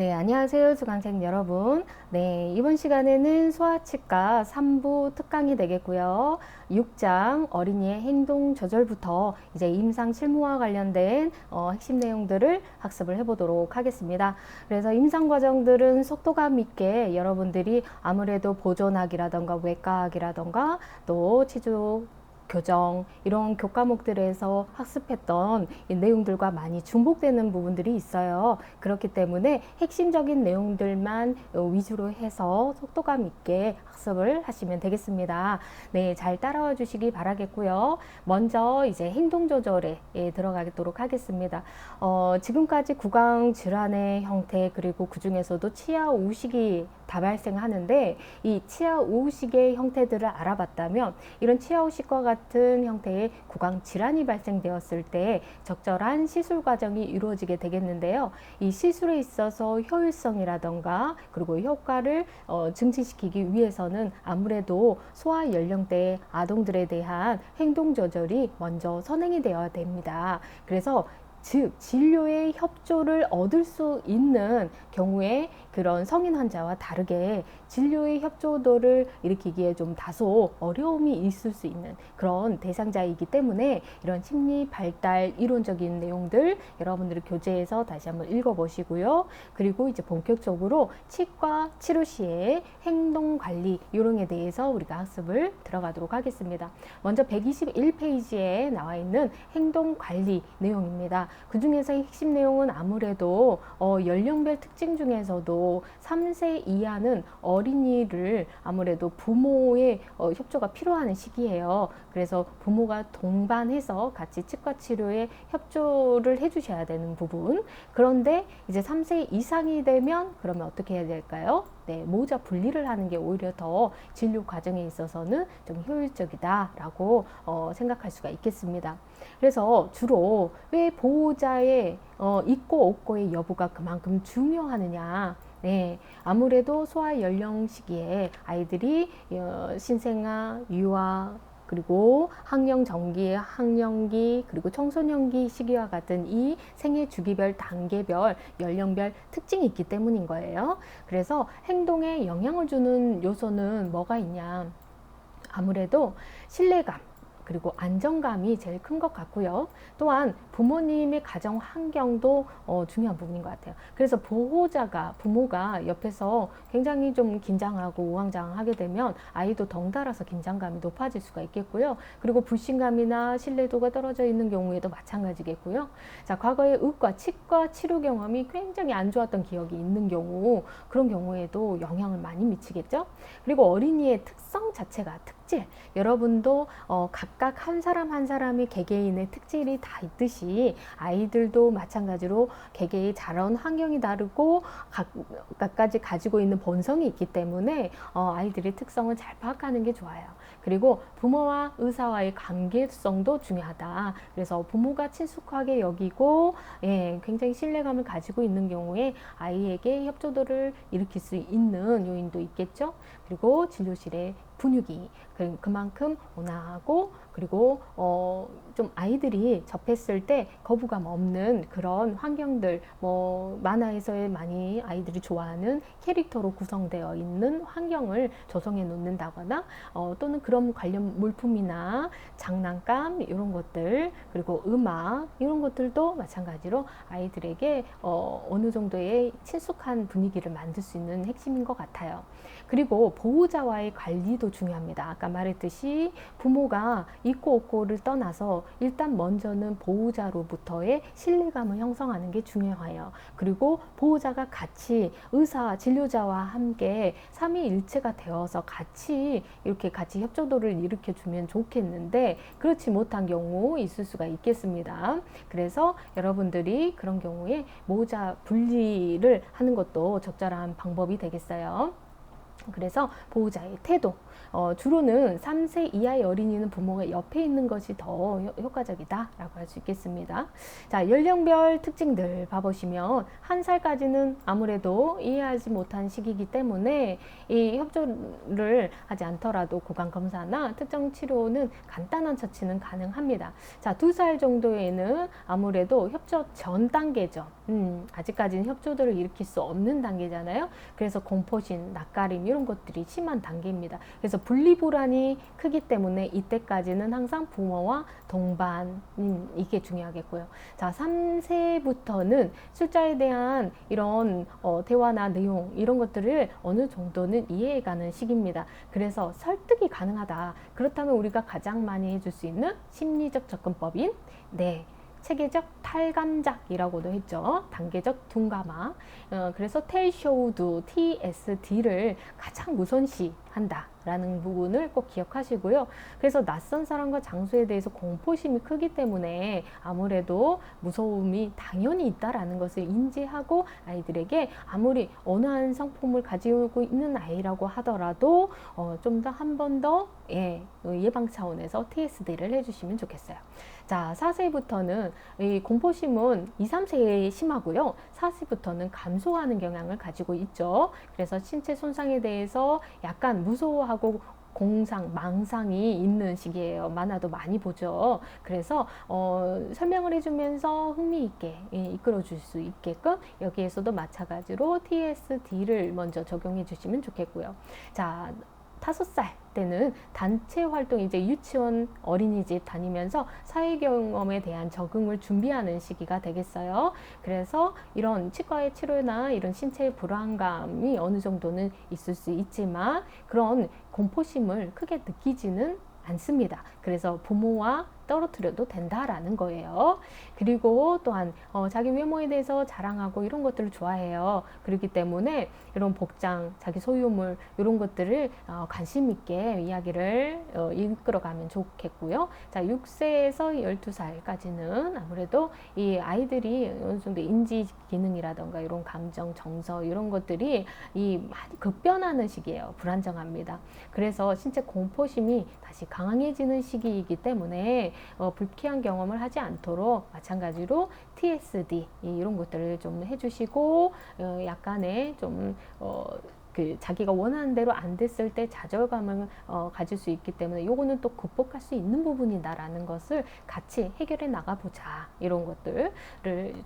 네, 안녕하세요, 수강생 여러분. 네, 이번 시간에는 소아치과 3부 특강이 되겠고요. 6장 어린이의 행동 조절부터 이제 임상 실무와 관련된 핵심 내용들을 학습을 해보도록 하겠습니다. 그래서 임상 과정들은 속도감 있게 여러분들이 아무래도 보존학이라던가 외과학이라던가 또 치주 교정 이런 교과목들에서 학습했던 이 내용들과 많이 중복되는 부분들이 있어요. 그렇기 때문에 핵심적인 내용들만 위주로 해서 속도감 있게 학습을 하시면 되겠습니다. 네, 잘 따라와 주시기 바라겠고요. 먼저 이제 행동 조절에 들어가도록 하겠습니다. 지금까지 구강 질환의 형태 그리고 그 중에서도 치아 우식이 다 발생하는데 이 치아 우식의 형태들을 알아봤다면 이런 치아 우식과 같은 형태의 구강 질환이 발생되었을 때 적절한 시술 과정이 이루어지게 되겠는데요. 이 시술에 있어서 효율성이라던가 그리고 효과를 증진시키기 위해서는 아무래도 소아 연령대의 아동들에 대한 행동 조절이 먼저 선행이 되어야 됩니다. 그래서 즉 진료의 협조를 얻을 수 있는 경우에 그런 성인 환자와 다르게 진료의 협조도를 일으키기에 좀 다소 어려움이 있을 수 있는 그런 대상자이기 때문에 이런 심리 발달 이론적인 내용들 여러분들이 교재에서 다시 한번 읽어보시고요. 그리고 이제 본격적으로 치과 치료 시의 행동 관리 요령에 대해서 우리가 학습을 들어가도록 하겠습니다. 먼저 121페이지에 나와 있는 행동 관리 내용입니다. 그 중에서 핵심 내용은 아무래도 연령별 특징 중에서도 3세 이하는 어린이를 아무래도 부모의 협조가 필요한 시기예요. 그래서 부모가 동반해서 같이 치과 치료에 협조를 해주셔야 되는 부분. 그런데 이제 3세 이상이 되면 그러면 어떻게 해야 될까요? 네, 모자 분리를 하는 게 오히려 더 진료 과정에 있어서는 좀 효율적이다라고 생각할 수가 있겠습니다. 그래서 주로 왜 보호자의 있고 없고의 여부가 그만큼 중요하느냐? 네, 아무래도 소아 연령 시기에 아이들이 신생아, 유아, 그리고 학령정기, 학령기, 그리고 청소년기 시기와 같은 이 생애 주기별, 단계별, 연령별 특징이 있기 때문인 거예요. 그래서 행동에 영향을 주는 요소는 뭐가 있냐? 아무래도 신뢰감, 그리고 안정감이 제일 큰 것 같고요. 또한 부모님의 가정 환경도 중요한 부분인 것 같아요. 그래서 부모가 옆에서 굉장히 좀 긴장하고 우왕좌왕하게 되면 아이도 덩달아서 긴장감이 높아질 수가 있겠고요. 그리고 불신감이나 신뢰도가 떨어져 있는 경우에도 마찬가지겠고요. 자, 과거에 의과, 치과 치료 경험이 굉장히 안 좋았던 기억이 있는 경우, 그런 경우에도 영향을 많이 미치겠죠. 그리고 어린이의 특성 자체가 특질, 여러분도 각각 한 사람 한 사람의 개개인의 특질이 다 있듯이 아이들도 마찬가지로 개개의 자란 환경이 다르고 각가지 가지고 있는 본성이 있기 때문에 아이들의 특성을 잘 파악하는 게 좋아요. 그리고 부모와 의사와의 관계성도 중요하다. 그래서 부모가 친숙하게 여기고 굉장히 신뢰감을 가지고 있는 경우에 아이에게 협조도를 일으킬 수 있는 요인도 있겠죠. 그리고 진료실의 분위기 그만큼 온화하고 그리고 좀 아이들이 접했을 때 거부감 없는 그런 환경들, 만화에서의 많이 아이들이 좋아하는 캐릭터로 구성되어 있는 환경을 조성해 놓는다거나 또는 그런 관련 물품이나 장난감 이런 것들, 그리고 음악 이런 것들도 마찬가지로 아이들에게 어느 정도의 친숙한 분위기를 만들 수 있는 핵심인 것 같아요. 그리고 보호자와의 관리도 중요합니다. 아까 말했듯이 부모가 있고 없고를 떠나서 일단 먼저는 보호자로부터의 신뢰감을 형성하는 게 중요해요. 그리고 보호자가 같이 의사, 진료자와 함께 삼위일체가 되어서 같이 이렇게 같이 협조도를 일으켜주면 좋겠는데 그렇지 못한 경우 있을 수가 있겠습니다. 그래서 여러분들이 그런 경우에 보호자 분리를 하는 것도 적절한 방법이 되겠어요. 그래서 보호자의 태도, 주로는 3세 이하의 어린이는 부모가 옆에 있는 것이 더 효과적이다라고 할 수 있겠습니다. 자, 연령별 특징들 봐보시면 1살까지는 아무래도 이해하지 못한 시기이기 때문에 이 협조를 하지 않더라도 구강검사나 특정 치료는 간단한 처치는 가능합니다. 자, 2살 정도에는 아무래도 협조 전 단계죠. 아직까지는 협조들을 일으킬 수 없는 단계잖아요. 그래서 공포심, 낯가림 이런 것들이 심한 단계입니다. 그래서 분리불안이 크기 때문에 이때까지는 항상 부모와 동반 이게 중요하겠고요. 자, 3세부터는 숫자에 대한 이런 대화나 내용 이런 것들을 어느 정도는 이해해가는 시기입니다. 그래서 설득이 가능하다. 그렇다면 우리가 가장 많이 해줄 수 있는 심리적 접근법인 체계적 탈감작이라고도 했죠. 단계적 둔감화. 그래서 tell, show, do, TSD를 가장 우선시한다. 라는 부분을 꼭 기억하시고요. 그래서 낯선 사람과 장소에 대해서 공포심이 크기 때문에 아무래도 무서움이 당연히 있다라는 것을 인지하고 아이들에게 아무리 온화한 성품을 가지고 있는 아이라고 하더라도 좀 더 한 번 더 예방 차원에서 TSD를 해주시면 좋겠어요. 자, 4세부터는 이 공포심은 2, 3세에 심하고요. 4세부터는 감소하는 경향을 가지고 있죠. 그래서 신체 손상에 대해서 약간 무서워하고 공상, 망상이 있는 시기예요. 만화도 많이 보죠. 그래서 설명을 해주면서 흥미있게 이끌어줄 수 있게끔 여기에서도 마찬가지로 TSD를 먼저 적용해 주시면 좋겠고요. 자, 5살 때는 단체 활동, 이제 유치원, 어린이집 다니면서 사회 경험에 대한 적응을 준비하는 시기가 되겠어요. 그래서 이런 치과의 치료나 이런 신체의 불안감이 어느 정도는 있을 수 있지만 그런 공포심을 크게 느끼지는 않습니다. 그래서 부모와 떨어뜨려도 된다라는 거예요. 그리고 또한 자기 외모에 대해서 자랑하고 이런 것들을 좋아해요. 그렇기 때문에 이런 복장, 자기 소유물 이런 것들을 관심 있게 이야기를 이끌어가면 좋겠고요. 자, 6세에서 12살까지는 아무래도 이 아이들이 어느 정도 인지 기능이라던가 이런 감정, 정서 이런 것들이 많이 급변하는 시기예요. 불안정합니다. 그래서 신체 공포심이 다시 강해지는 시기이기 때문에 불쾌한 경험을 하지 않도록 마찬가지로 TSD 이런 것들을 좀 해주시고 약간의 좀 자기가 원하는 대로 안 됐을 때 좌절감을 가질 수 있기 때문에 요거는 또 극복할 수 있는 부분이다라는 것을 같이 해결해 나가보자. 이런 것들을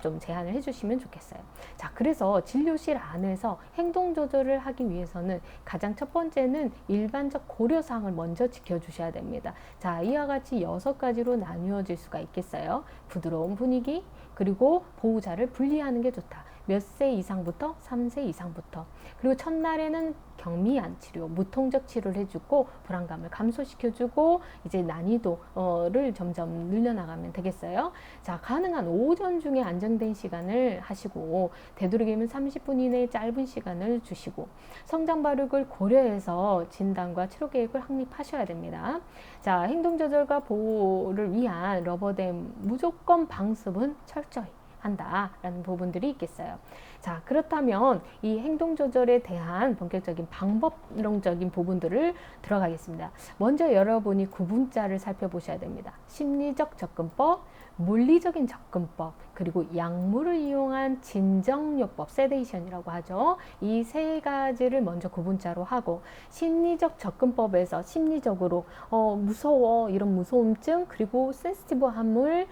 좀 제안을 해주시면 좋겠어요. 자, 그래서 진료실 안에서 행동 조절을 하기 위해서는 가장 첫 번째는 일반적 고려사항을 먼저 지켜주셔야 됩니다. 자, 이와 같이 6가지로 나누어질 수가 있겠어요. 부드러운 분위기, 그리고 보호자를 분리하는 게 좋다. 몇 세 이상부터? 3세 이상부터. 그리고 첫날에는 경미한 치료, 무통적 치료를 해주고 불안감을 감소시켜주고 이제 난이도를 점점 늘려나가면 되겠어요. 자, 가능한 오전 중에 안정된 시간을 하시고 되도록이면 30분 이내의 짧은 시간을 주시고 성장 발육을 고려해서 진단과 치료 계획을 확립하셔야 됩니다. 자, 행동 조절과 보호를 위한 러버댐 무조건 방습은 철저히 한다라는 부분들이 있겠어요. 자, 그렇다면 이 행동 조절에 대한 본격적인 방법론적인 부분들을 들어가겠습니다. 먼저 여러분이 구분자를 살펴보셔야 됩니다. 심리적 접근법, 물리적인 접근법, 그리고 약물을 이용한 진정요법, 세데이션이라고 하죠. 이 3가지를 먼저 구분자로 하고 심리적 접근법에서 심리적으로 무서워, 이런 무서움증, 그리고 센시티브함을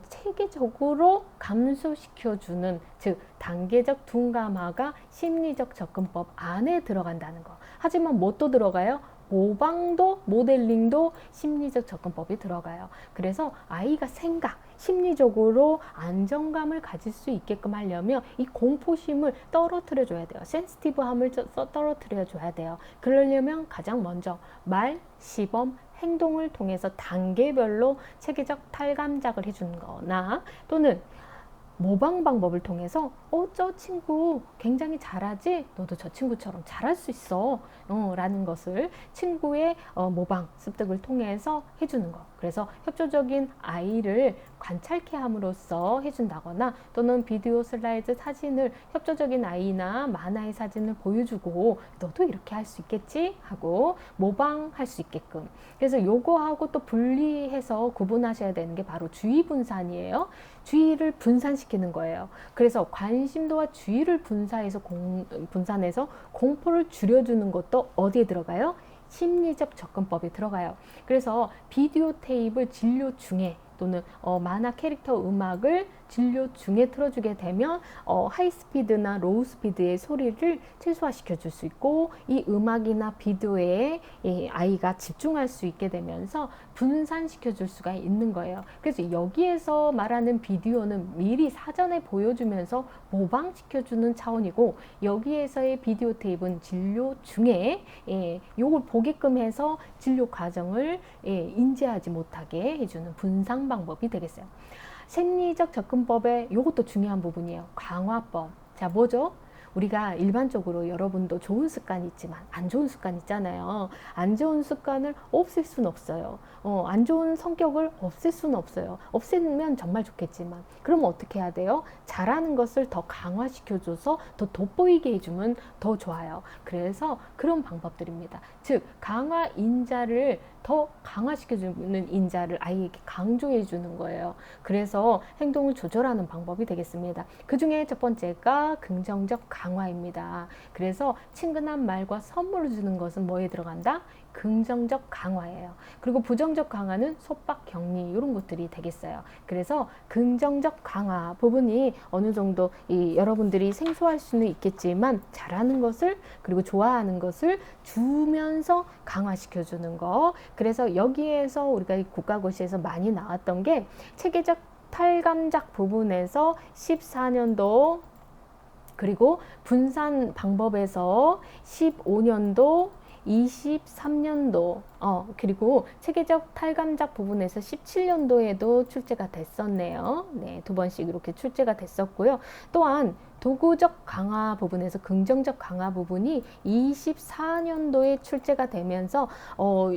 체계적으로 감소시켜주는, 즉 단계적 둔감화가 심리적 접근법 안에 들어간다는 거. 하지만 뭣도 들어가요? 모방도, 모델링도 심리적 접근법이 들어가요. 그래서 아이가 심리적으로 안정감을 가질 수 있게끔 하려면 이 공포심을 떨어뜨려 줘야 돼요. 센시티브함을 떨어뜨려 줘야 돼요. 그러려면 가장 먼저 말, 시범, 행동을 통해서 단계별로 체계적 탈감작을 해주는 거나 또는 모방 방법을 통해서 저 친구 굉장히 잘하지? 너도 저 친구처럼 잘할 수 있어 라는 것을 친구의 모방 습득을 통해서 해주는 거. 그래서 협조적인 아이를 관찰케 함으로써 해준다거나 또는 비디오 슬라이드 사진을 협조적인 아이나 만화의 사진을 보여주고 너도 이렇게 할 수 있겠지? 하고 모방할 수 있게끔. 그래서 요거하고 또 분리해서 구분하셔야 되는 게 바로 주의 분산이에요. 주의를 분산시키는 거예요. 그래서 관심도와 주의를 분산해서 공포를 줄여주는 것도 어디에 들어가요? 심리적 접근법에 들어가요. 그래서 비디오 테이프 진료 중에 또는 만화 캐릭터 음악을 진료 중에 틀어주게 되면 하이스피드나 로우스피드의 소리를 최소화시켜 줄 수 있고, 이 음악이나 비디오에 아이가 집중할 수 있게 되면서 분산시켜 줄 수가 있는 거예요. 그래서 여기에서 말하는 비디오는 미리 사전에 보여주면서 모방시켜 주는 차원이고, 여기에서의 비디오 테이프는 진료 중에 요걸 보게끔 해서 진료 과정을 인지하지 못하게 해주는 분산 방법이 되겠어요. 심리적 접근법의 요것도 중요한 부분이에요. 강화법. 자, 뭐죠? 우리가 일반적으로 여러분도 좋은 습관이 있지만 안 좋은 습관 있잖아요. 안 좋은 습관을 없앨 수는 없어요. 안 좋은 성격을 없앨 수는 없어요. 없애면 정말 좋겠지만, 그러면 어떻게 해야 돼요? 잘하는 것을 더 강화시켜줘서 더 돋보이게 해주면 더 좋아요. 그래서 그런 방법들입니다. 즉, 강화 인자를 더 강화시켜주는 인자를 아이에게 강조해 주는 거예요. 그래서 행동을 조절하는 방법이 되겠습니다. 그 중에 첫 번째가 긍정적 강화입니다. 그래서 친근한 말과 선물을 주는 것은 뭐에 들어간다? 긍정적 강화예요. 그리고 부정적 강화는 속박, 격리 이런 것들이 되겠어요. 그래서 긍정적 강화 부분이 어느 정도 여러분들이 생소할 수는 있겠지만, 잘하는 것을 그리고 좋아하는 것을 주면서 강화시켜 주는 거. 그래서 여기에서 우리가 국가고시에서 많이 나왔던 게 체계적 탈감작 부분에서 14년도, 그리고 분산 방법에서 15년도, 23년도, 그리고 체계적 탈감작 부분에서 17년도에도 출제가 됐었네요. 네, 두 번씩 이렇게 출제가 됐었고요. 또한 도구적 강화 부분에서 긍정적 강화 부분이 24년도에 출제가 되면서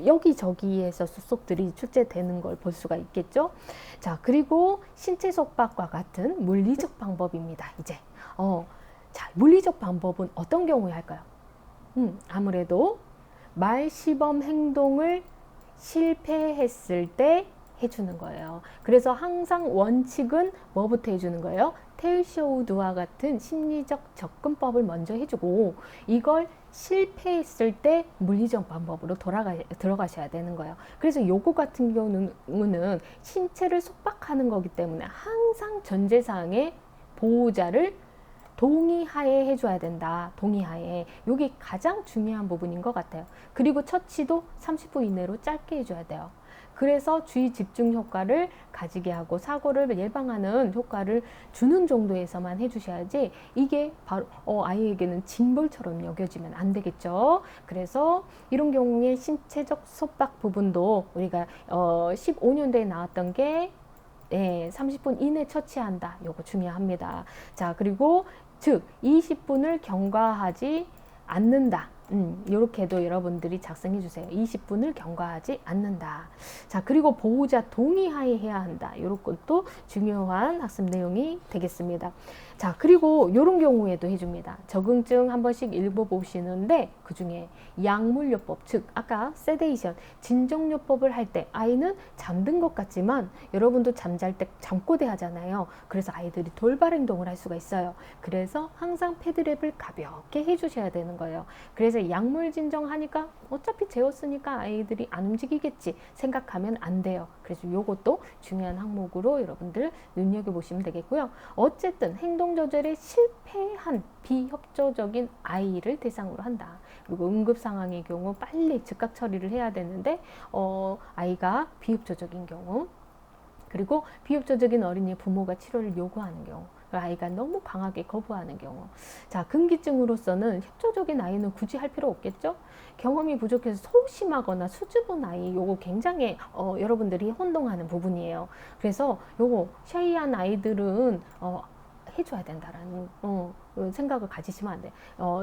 여기저기에서 수속들이 출제되는 걸 볼 수가 있겠죠. 자, 그리고 신체 속박과 같은 물리적 방법입니다. 이제 자, 물리적 방법은 어떤 경우에 할까요? 아무래도 말 시범 행동을 실패했을 때 해주는 거예요. 그래서 항상 원칙은 뭐부터 해주는 거예요? 테일쇼우드와 같은 심리적 접근법을 먼저 해주고, 이걸 실패했을 때 물리적 방법으로 들어가셔야 되는 거예요. 그래서 요거 같은 경우는 신체를 속박하는 거기 때문에 항상 전제사항에 보호자를 동의하에 해줘야 된다. 동의하에. 이게 가장 중요한 부분인 것 같아요. 그리고 처치도 30분 이내로 짧게 해줘야 돼요. 그래서 주의 집중 효과를 가지게 하고 사고를 예방하는 효과를 주는 정도에서만 해주셔야지, 이게 바로 아이에게는 징벌처럼 여겨지면 안 되겠죠. 그래서 이런 경우에 신체적 속박 부분도 우리가 15년도에 나왔던 게 30분 이내 처치한다. 요거 중요합니다. 자, 그리고 즉 20분을 경과하지 않는다. 이렇게도 여러분들이 작성해 주세요. 20분을 경과하지 않는다. 자, 그리고 보호자 동의하에 해야 한다. 이런 것도 중요한 학습 내용이 되겠습니다. 자, 그리고 이런 경우에도 해줍니다. 적응증 한 번씩 읽어보시는데, 그 중에 약물요법, 즉 아까 세데이션, 진정요법을 할 때 아이는 잠든 것 같지만 여러분도 잠잘 때 잠꼬대 하잖아요. 그래서 아이들이 돌발 행동을 할 수가 있어요. 그래서 항상 패드랩을 가볍게 해주셔야 되는 거예요. 그래서 약물 진정하니까 어차피 재웠으니까 아이들이 안 움직이겠지 생각하면 안 돼요. 그래서 이것도 중요한 항목으로 여러분들 눈여겨보시면 되겠고요. 어쨌든 행동 조절에 실패한 비협조적인 아이를 대상으로 한다. 그리고 응급 상황의 경우 빨리 즉각 처리를 해야 되는데 아이가 비협조적인 경우, 그리고 비협조적인 어린이의 부모가 치료를 요구하는 경우, 아이가 너무 강하게 거부하는 경우. 자, 금기증으로서는 협조적인 아이는 굳이 할 필요 없겠죠? 경험이 부족해서 소심하거나 수줍은 아이, 요거 굉장히 여러분들이 혼동하는 부분이에요. 그래서 요거 샤이한 아이들은 해줘야 된다라는 생각을 가지시면 안 돼요.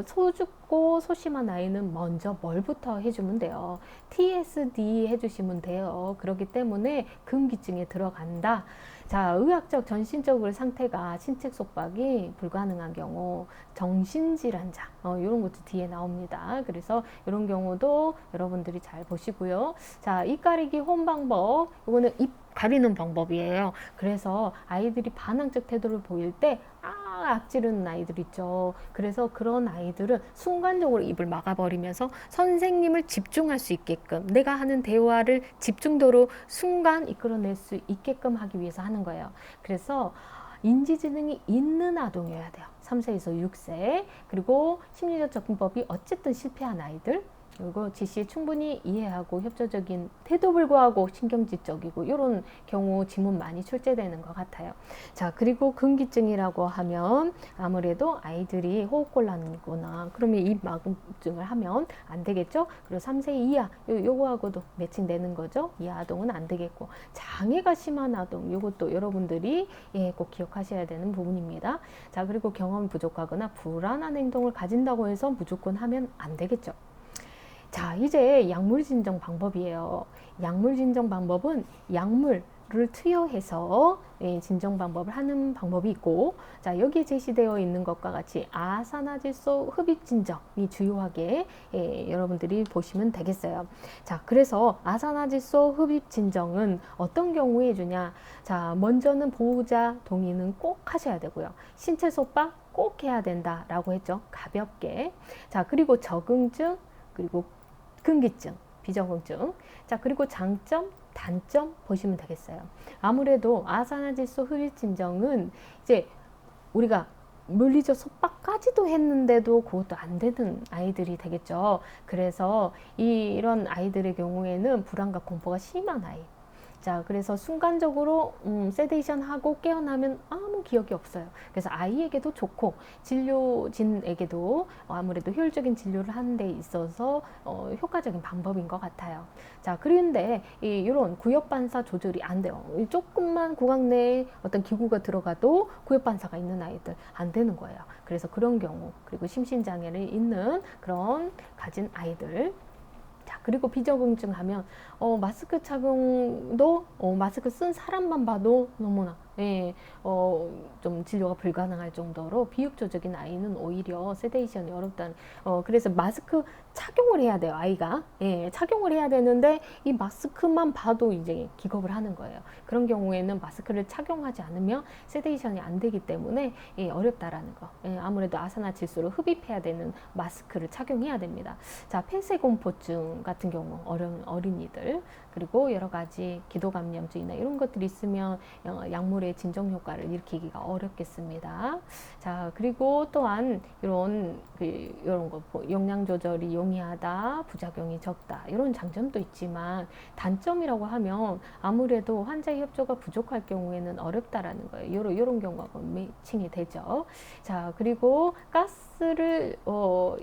소줍고 소심한 아이는 먼저 뭘부터 해주면 돼요? TSD 해주시면 돼요. 그렇기 때문에 금기증에 들어간다. 자, 의학적 전신적으로 상태가 신체 속박이 불가능한 경우, 정신질환자 이런 것도 뒤에 나옵니다. 그래서 이런 경우도 여러분들이 잘 보시고요. 자, 입 가리기 혼 방법, 이거는 입 가리는 방법이에요. 그래서 아이들이 반항적 태도를 보일 때 앞지르는 아이들 있죠. 그래서 그런 아이들은 순간적으로 입을 막아버리면서 선생님을 집중할 수 있게끔, 내가 하는 대화를 집중도로 순간 이끌어낼 수 있게끔 하기 위해서 하는 거예요. 그래서 인지지능이 있는 아동이어야 돼요. 3세에서 6세. 그리고 심리적 접근법이 어쨌든 실패한 아이들, 그리고 지시 충분히 이해하고 협조적인 태도 불구하고 신경질적이고 이런 경우 지문 많이 출제되는 것 같아요. 자, 그리고 금기증이라고 하면 아무래도 아이들이 호흡곤란이거나 그러면 입 막음증을 하면 안 되겠죠. 그리고 3세 이하 요거하고도 매칭되는 거죠. 이 아동은 안 되겠고, 장애가 심한 아동 요것도 여러분들이 꼭 기억하셔야 되는 부분입니다. 자, 그리고 경험이 부족하거나 불안한 행동을 가진다고 해서 무조건 하면 안 되겠죠. 자, 이제 약물 진정 방법이에요. 약물 진정 방법은 약물을 투여해서 진정 방법을 하는 방법이 있고, 자, 여기에 제시되어 있는 것과 같이 아산화질소 흡입 진정이 주요하게 여러분들이 보시면 되겠어요. 자, 그래서 아산화질소 흡입 진정은 어떤 경우에 주냐? 자, 먼저는 보호자 동의는 꼭 하셔야 되고요. 신체 소파 꼭 해야 된다라고 했죠. 가볍게. 자, 그리고 적응증, 그리고 근기증, 비적응증. 자, 그리고 장점, 단점 보시면 되겠어요. 아무래도 아산화질소 흡입 진정은 이제 우리가 물리적 속박까지도 했는데도 그것도 안 되는 아이들이 되겠죠. 그래서 이런 아이들의 경우에는 불안과 공포가 심한 아이. 자, 그래서 순간적으로 세데이션 하고 깨어나면 아무 기억이 없어요. 그래서 아이에게도 좋고 진료진에게도 아무래도 효율적인 진료를 하는 데 있어서 효과적인 방법인 것 같아요. 자, 그런데 이런 구역 반사 조절이 안 돼요. 조금만 구강 내에 어떤 기구가 들어가도 구역 반사가 있는 아이들 안 되는 거예요. 그래서 그런 경우, 그리고 심신장애를 있는 그런 가진 아이들. 자, 그리고 비적응증 하면 마스크 착용도 마스크 쓴 사람만 봐도 너무나 좀 진료가 불가능할 정도로 비협조적인 아이는 오히려 세데이션이 어렵다는, 그래서 마스크 착용을 해야 돼요. 아이가 착용을 해야 되는데 이 마스크만 봐도 이제 기겁을 하는 거예요. 그런 경우에는 마스크를 착용하지 않으면 세데이션이 안 되기 때문에 어렵다라는 거. 아무래도 아산화질소를 흡입해야 되는 마스크를 착용해야 됩니다. 자, 폐쇄공포증 같은 경우 어린이들, 그리고 여러 가지 기도감염증이나 이런 것들이 있으면 약물의 진정 효과를 일으키기가 어렵겠습니다. 자, 그리고 또한 이런 거 영양 조절이 용이하다, 부작용이 적다 이런 장점도 있지만 단점이라고 하면 아무래도 환자의 협조가 부족할 경우에는 어렵다라는 거예요. 이런 경우가 매칭이 되죠. 자, 그리고 가스를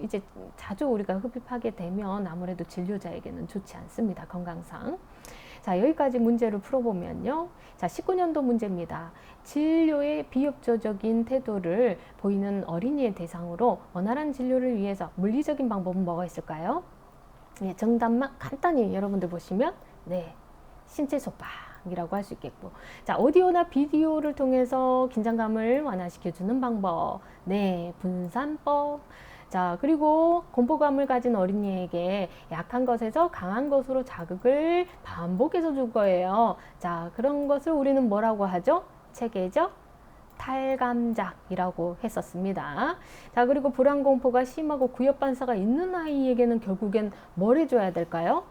이제 자주 우리가 흡입하게 되면 아무래도 진료자에게는 좋지 않습니다. 건강상. 자, 여기까지 문제를 풀어보면요. 자, 19년도 문제입니다. 진료의 비협조적인 태도를 보이는 어린이의 대상으로 원활한 진료를 위해서 물리적인 방법은 뭐가 있을까요? 네, 정답만 간단히 여러분들 보시면 신체 소박이라고 할 수 있겠고, 자, 오디오나 비디오를 통해서 긴장감을 완화시켜주는 방법, 분산법. 자, 그리고 공포감을 가진 어린이에게 약한 것에서 강한 것으로 자극을 반복해서 줄 거예요. 자, 그런 것을 우리는 뭐라고 하죠? 체계적 탈감작이라고 했었습니다. 자, 그리고 불안 공포가 심하고 구역 반사가 있는 아이에게는 결국엔 뭘 해줘야 될까요?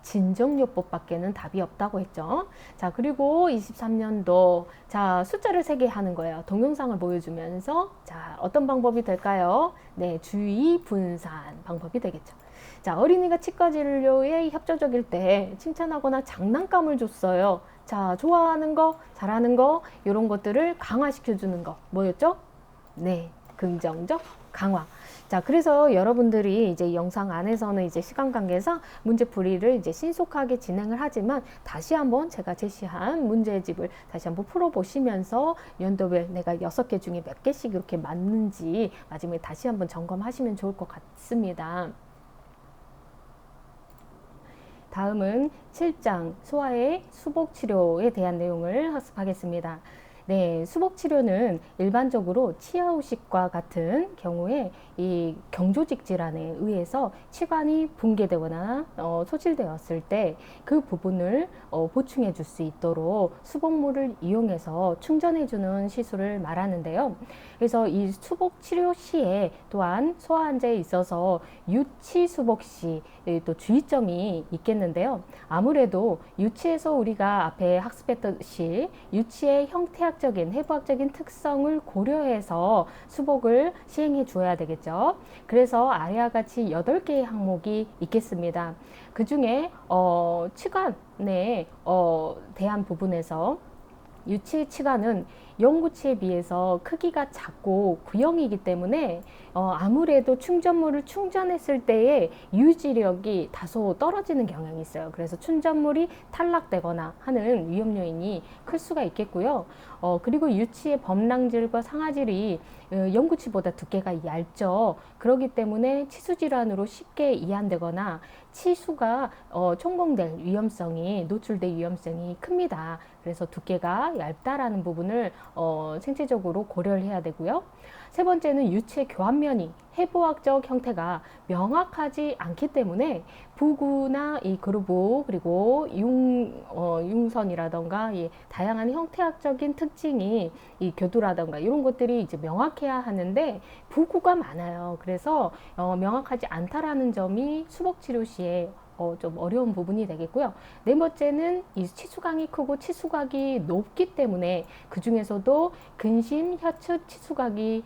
진정요법밖에는 답이 없다고 했죠. 자, 그리고 23년도 자, 숫자를 세게 하는 거예요. 동영상을 보여주면서 자, 어떤 방법이 될까요? 주의 분산 방법이 되겠죠. 자, 어린이가 치과 진료에 협조적일 때 칭찬하거나 장난감을 줬어요. 자, 좋아하는 거, 잘하는 거 이런 것들을 강화시켜주는 거 뭐였죠? 긍정적 강화. 자, 그래서 여러분들이 이제 영상 안에서는 이제 시간 관계상 문제풀이를 이제 신속하게 진행을 하지만 다시 한번 제가 제시한 문제집을 다시 한번 풀어보시면서 연도별 내가 6개 중에 몇 개씩 이렇게 맞는지 마지막에 다시 한번 점검하시면 좋을 것 같습니다. 다음은 7장 소아의 수복 치료에 대한 내용을 학습하겠습니다. 네, 수복 치료는 일반적으로 치아 후식과 같은 경우에 이 경조직 질환에 의해서 치관이 붕괴되거나 소실되었을 때 그 부분을 보충해 줄 수 있도록 수복물을 이용해서 충전해 주는 시술을 말하는데요. 그래서 이 수복 치료 시에 또한 소아 환자에 있어서 유치 수복 시 또 주의점이 있겠는데요. 아무래도 유치에서 우리가 앞에 학습했듯이 유치의 형태학적인 해부학적인 특성을 고려해서 수복을 시행해 주어야 되겠죠. 그래서 아래와 같이 8개의 항목이 있겠습니다. 그 중에 치관에 대한 부분에서 유치 치관은 영구치에 비해서 크기가 작고 구형이기 때문에 아무래도 충전물을 충전했을 때의 유지력이 다소 떨어지는 경향이 있어요. 그래서 충전물이 탈락되거나 하는 위험 요인이 클 수가 있겠고요. 그리고 유치의 범랑질과 상아질이 영구치보다 두께가 얇죠. 그렇기 때문에 치수 질환으로 쉽게 이완되거나 치수가 총공될 위험성이 노출될 위험성이 큽니다. 그래서 두께가 얇다라는 부분을 생체적으로 고려를 해야 되고요. 세 번째는 유치의 교환면이 해부학적 형태가 명확하지 않기 때문에 부구나 이 그루브 그리고 융선이라던가 이 다양한 형태학적인 특징이 이 교두라던가 이런 것들이 이제 명확해야 하는데 부구가 많아요. 그래서 명확하지 않다라는 점이 수복치료 시에 좀 어려운 부분이 되겠고요. 네 번째는 이 치수강이 크고 치수각이 높기 때문에 그 중에서도 근심, 혀측 치수각이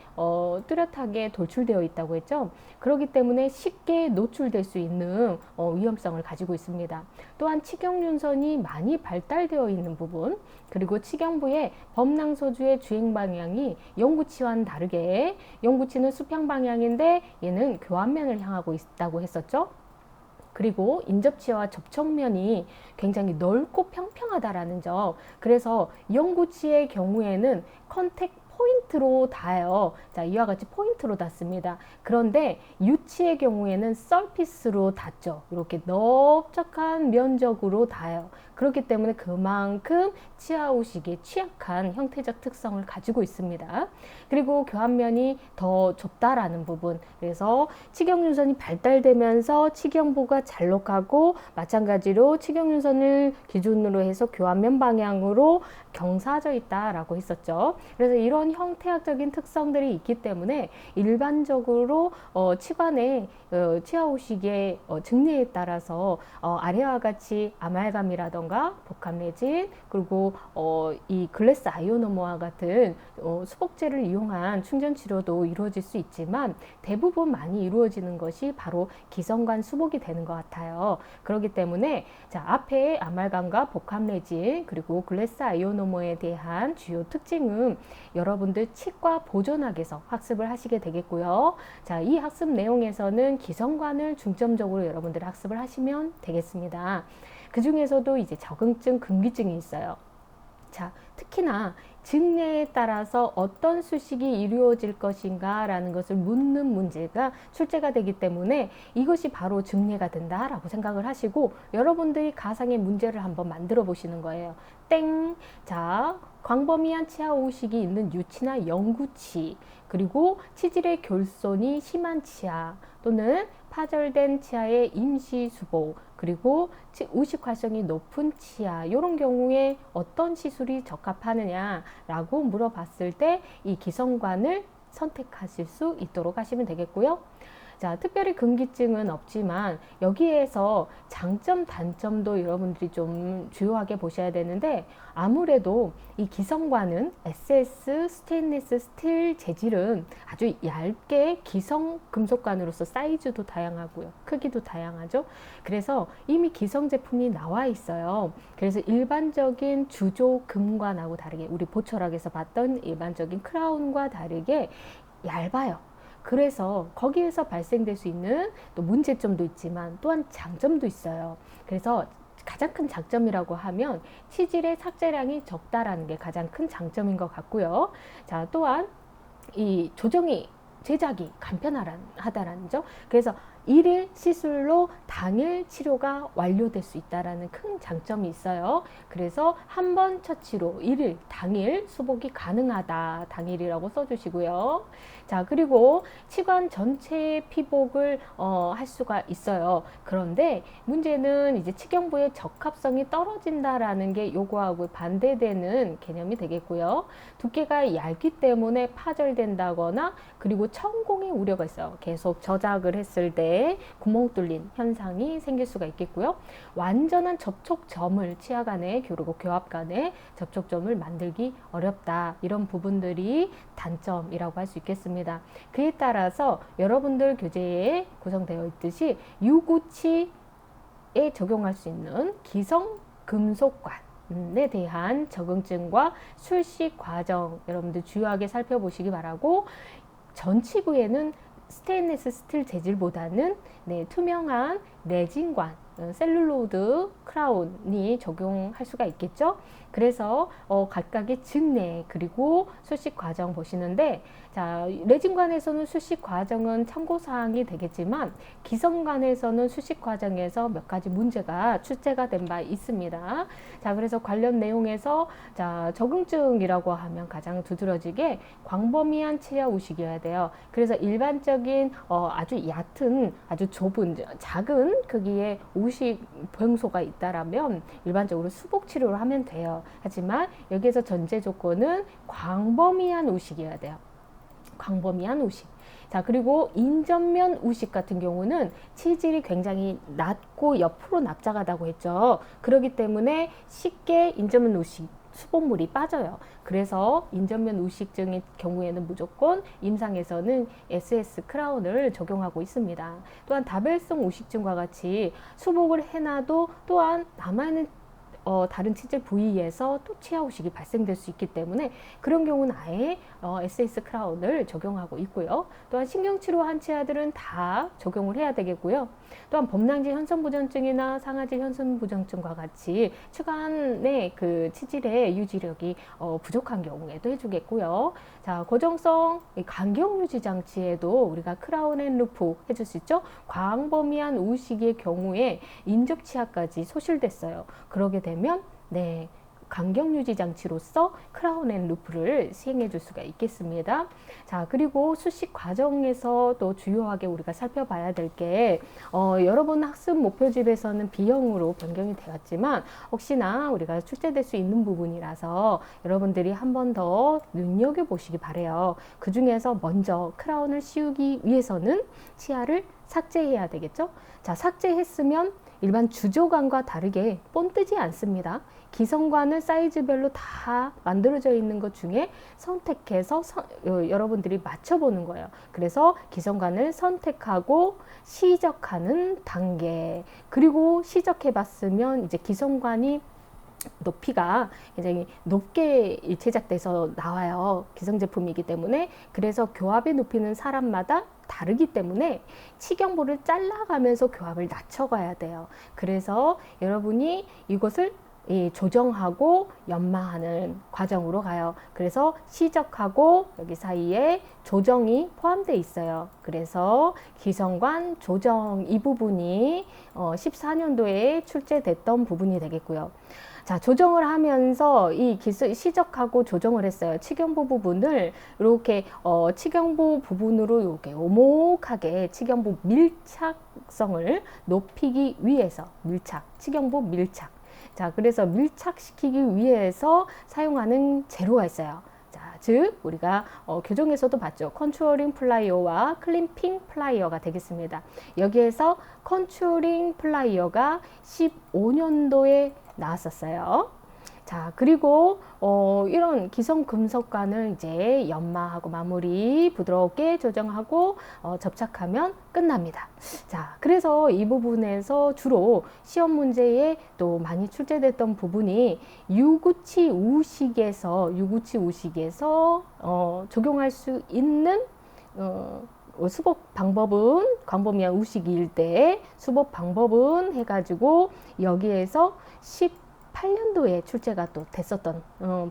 뚜렷하게 돌출되어 있다고 했죠. 그렇기 때문에 쉽게 노출될 수 있는 위험성을 가지고 있습니다. 또한 치경윤선이 많이 발달되어 있는 부분, 그리고 치경부의 범낭소주의 주행 방향이 영구치와는 다르게 영구치는 수평 방향인데 얘는 교환면을 향하고 있다고 했었죠. 그리고 인접치와 접촉면이 굉장히 넓고 평평하다라는 점. 그래서 영구치의 경우에는 컨택 포인트로 닿아요. 자, 이와 같이 포인트로 닿습니다. 그런데 유치의 경우에는 서피스로 닿죠. 이렇게 넓적한 면적으로 닿아요. 그렇기 때문에 그만큼 치아 후식이 취약한 형태적 특성을 가지고 있습니다. 그리고 교환면이 더 좁다라는 부분. 그래서 치경윤선이 발달되면서 치경부가 잘록하고 마찬가지로 치경윤선을 기준으로 해서 교환면 방향으로 경사져 있다라고 했었죠. 그래서 이런 형태학적인 특성들이 있기 때문에 일반적으로 치관의 치아 후식의 증례에 따라서 아래와 같이 아말감이라던가 복합내진 그리고 이 글래스 아이오노모와 같은 수복제를 이용한 충전 치료도 이루어질 수 있지만 대부분 많이 이루어지는 것이 바로 기성관 수복이 되는 것 같아요. 그렇기 때문에 자, 앞에 아말감과 복합내진 그리고 글래스 아이오노모에 대한 주요 특징은 여러분들 치과 보존학에서 학습을 하시게 되겠고요. 자, 이 학습 내용에서는 기성관을 중점적으로 여러분들 학습을 하시면 되겠습니다. 그 중에서도 이제 적응증, 금기증이 있어요. 자, 특히나 증례에 따라서 어떤 수식이 이루어질 것인가 라는 것을 묻는 문제가 출제가 되기 때문에 이것이 바로 증례가 된다라고 생각을 하시고 여러분들이 가상의 문제를 한번 만들어 보시는 거예요. 땡! 자, 광범위한 치아 후식이 있는 유치나 영구치 그리고 치질의 결손이 심한 치아 또는 파절된 치아의 임시수복 그리고 의식 활성이 높은 치아 이런 경우에 어떤 시술이 적합하느냐라고 물어봤을 때 이 기성관을 선택하실 수 있도록 하시면 되겠고요. 자, 특별히 금기증은 없지만 여기에서 장점, 단점도 여러분들이 좀 주요하게 보셔야 되는데 아무래도 이 기성관은 SS, 스테인리스 스틸 재질은 아주 얇게 기성 금속관으로서 사이즈도 다양하고요. 크기도 다양하죠. 그래서 이미 기성 제품이 나와 있어요. 그래서 일반적인 주조 금관하고 다르게 우리 보철학에서 봤던 일반적인 크라운과 다르게 얇아요. 그래서 거기에서 발생될 수 있는 또 문제점도 있지만 또한 장점도 있어요. 그래서 가장 큰 장점이라고 하면 치질의 삭제량이 적다라는 게 가장 큰 장점인 것 같고요. 자, 또한 이 조정이 제작이 간편하다라는 점. 그래서 일일 시술로 당일 치료가 완료될 수 있다는 큰 장점이 있어요. 그래서 한 번 처치로 일일 당일 수복이 가능하다. 당일이라고 써주시고요. 자, 그리고 치관 전체 피복을 할 수가 있어요. 그런데 문제는 이제 치경부의 적합성이 떨어진다라는 게 요거하고 반대되는 개념이 되겠고요. 두께가 얇기 때문에 파절된다거나 그리고 천공의 우려가 있어요. 계속 저작을 했을 때 구멍 뚫린 현상이 생길 수가 있겠고요. 완전한 접촉점을 치아 간에 그리고 교합 간에 접촉점을 만들기 어렵다. 이런 부분들이 단점이라고 할 수 있겠습니다. 그에 따라서 여러분들 교재에 구성되어 있듯이 유구치에 적용할 수 있는 기성 금속관에 대한 적응증과 술식 과정 여러분들 주요하게 살펴보시기 바라고, 전치부에는 스테인리스 스틸 재질보다는 투명한 레진관, 셀룰로이드 크라운이 적용할 수가 있겠죠. 그래서 각각의 증례 그리고 수식 과정 보시는데, 자, 레진관에서는 수식 과정은 참고사항이 되겠지만 기성관에서는 수식 과정에서 몇 가지 문제가 출제가 된 바 있습니다. 자, 그래서 관련 내용에서 자, 적응증이라고 하면 가장 두드러지게 광범위한 치아 우식이어야 돼요. 그래서 일반적인 아주 얕은 아주 좁은 작은 크기의 우식 병소가 있다라면 일반적으로 수복 치료를 하면 돼요. 하지만 여기에서 전제 조건은 광범위한 우식이어야 돼요. 광범위한 우식. 자, 그리고 인전면 우식 같은 경우는 치질이 굉장히 낮고 옆으로 납작하다고 했죠. 그렇기 때문에 쉽게 인전면 우식 수복물이 빠져요. 그래서 인전면 우식증의 경우에는 무조건 임상에서는 SS 크라운을 적용하고 있습니다. 또한 다별성 우식증과 같이 수복을 해놔도 또한 남아있는 다른 치질 부위에서 또 치아 우식이 발생될 수 있기 때문에 그런 경우는 아예 SS 크라운을 적용하고 있고요. 또한 신경치료한 치아들은 다 적용을 해야 되겠고요. 또한 범랑질 현선부전증이나 상아질 현선부전증과 같이 치관의 그 치질의 유지력이 부족한 경우에도 해주겠고요. 자, 고정성 간격유지 장치에도 우리가 크라운 앤 루프 해줄 수 있죠. 광범위한 우식의 경우에 인접치아까지 소실됐어요. 그러게 되면 간격유지 장치로서 크라운 앤 루프를 시행해 줄 수가 있겠습니다. 자, 그리고 수식 과정에서 또 주요하게 우리가 살펴봐야 될 게 여러분 학습 목표집에서는 B형으로 변경이 되었지만 혹시나 우리가 출제될 수 있는 부분이라서 여러분들이 한 번 더 눈여겨보시기 바래요. 그 중에서 먼저 크라운을 씌우기 위해서는 치아를 삭제해야 되겠죠? 자, 삭제했으면 일반 주조관과 다르게 본뜨지 않습니다. 기성관은 사이즈별로 다 만들어져 있는 것 중에 선택해서 여러분들이 맞춰보는 거예요. 그래서 기성관을 선택하고 시적하는 단계, 그리고 시적해봤으면 이제 기성관이 높이가 굉장히 높게 제작돼서 나와요. 기성 제품이기 때문에. 그래서 교합의 높이는 사람마다 다르기 때문에 치경부를 잘라가면서 교합을 낮춰가야 돼요. 그래서 여러분이 이것을 조정하고 연마하는 과정으로 가요. 그래서 시적하고 여기 사이에 조정이 포함되어 있어요. 그래서 기성관 조정 이 부분이 14년도에 출제됐던 부분이 되겠고요. 자, 조정을 하면서 이 시적하고 조정을 했어요. 치경부 부분을 이렇게 치경부 부분으로 이렇게 오목하게 치경부 밀착성을 높이기 위해서 치경부 밀착. 자, 그래서 밀착시키기 위해서 사용하는 재료가 있어요. 자, 즉 우리가 교정에서도 봤죠. 컨투어링 플라이어와 클림핑 플라이어가 되겠습니다. 여기에서 컨투어링 플라이어가 15년도에 나왔었어요. 자, 그리고 이런 기성 금속관을 이제 연마하고 마무리 부드럽게 조정하고 접착하면 끝납니다. 자, 그래서 이 부분에서 주로 시험 문제에 또 많이 출제됐던 부분이 유구치 우식에서 적용할 수 있는 수복 방법은 광범위한 우식일 때 수복 방법은 해가지고 여기에서 18년도에 출제가 또 됐었던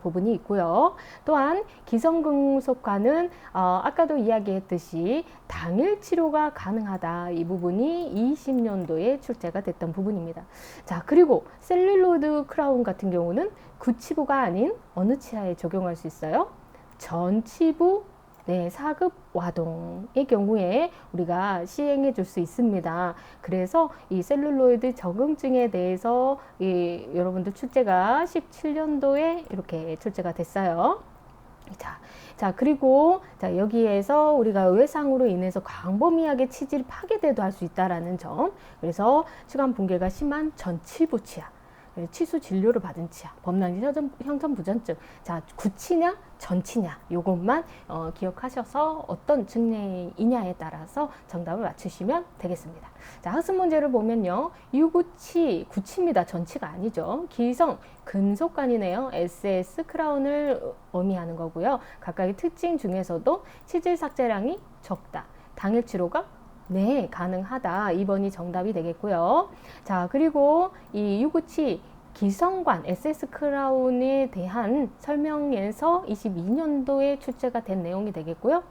부분이 있고요. 또한 기성금속화는 아까도 이야기했듯이 당일 치료가 가능하다. 이 부분이 20년도에 출제가 됐던 부분입니다. 자, 그리고 셀룰로이드 크라운 같은 경우는 구치부가 아닌 어느 치아에 적용할 수 있어요? 전치부 사급 와동의 경우에 우리가 시행해 줄 수 있습니다. 그래서 이 셀룰로이드 적응증에 대해서 여러분들 출제가 17년도에 이렇게 출제가 됐어요. 자, 그리고 여기에서 우리가 외상으로 인해서 광범위하게 치질이 파괴돼도 할 수 있다라는 점. 그래서 치관 붕괴가 심한 전치부 치아. 치수 진료를 받은 치아, 범랑지 형성 부전증. 자, 구치냐 전치냐 요것만 기억하셔서 어떤 증례이냐에 따라서 정답을 맞추시면 되겠습니다. 자, 학습 문제를 보면요. 유구치, 구치입니다. 전치가 아니죠. 기성, 금속관이네요. SS 크라운을 의미하는 거고요. 각각의 특징 중에서도 치질 삭제량이 적다. 당일 치료가 가능하다. 2번이 정답이 되겠고요. 자, 그리고 이 유구치 기성관 SS 크라운에 대한 설명에서 22년도에 출제가 된 내용이 되겠고요.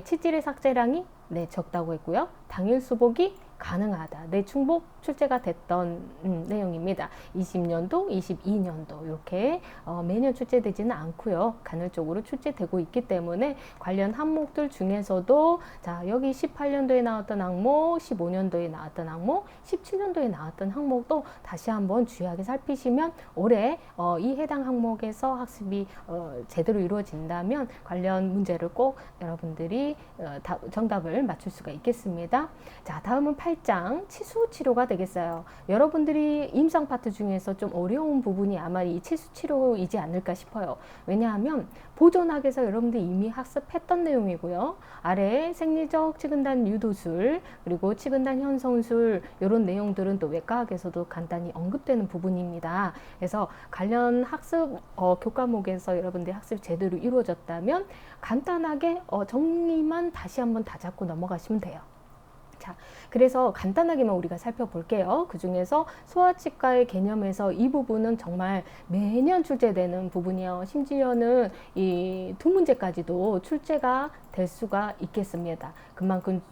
치질의 삭제량이 적다고 했고요. 당일 수복이 가능하다. 충복 출제가 됐던 내용입니다. 20년도, 22년도 이렇게 매년 출제되지는 않고요. 간헐적으로 출제되고 있기 때문에 관련 항목들 중에서도 자, 여기 18년도에 나왔던 항목, 15년도에 나왔던 항목, 17년도에 나왔던 항목도 다시 한번 주의하게 살피시면 올해 이 해당 항목에서 학습이 제대로 이루어진다면 관련 문제를 꼭 여러분들이 정답을 맞출 수가 있겠습니다. 자, 다음은 8장 치수 치료가 되겠어요. 여러분들이 임상 파트 중에서 좀 어려운 부분이 아마 이 치수 치료이지 않을까 싶어요. 왜냐하면 보존학에서 여러분들이 이미 학습했던 내용이고요. 아래 생리적 치근단 유도술 그리고 치근단 현성술 이런 내용들은 또 외과학에서도 간단히 언급되는 부분입니다. 그래서 관련 학습 교과목에서 여러분들이 학습이 제대로 이루어졌다면 간단하게 정리만 다시 한번 다 잡고 넘어가시면 돼요. 자, 그래서 간단하게만 우리가 살펴볼게요. 그 중에서 소아치과의 개념에서 이 부분은 정말 매년 출제되는 부분이요. 심지어는 이 두 문제까지도 출제가 될 수가 있겠습니다. 그만큼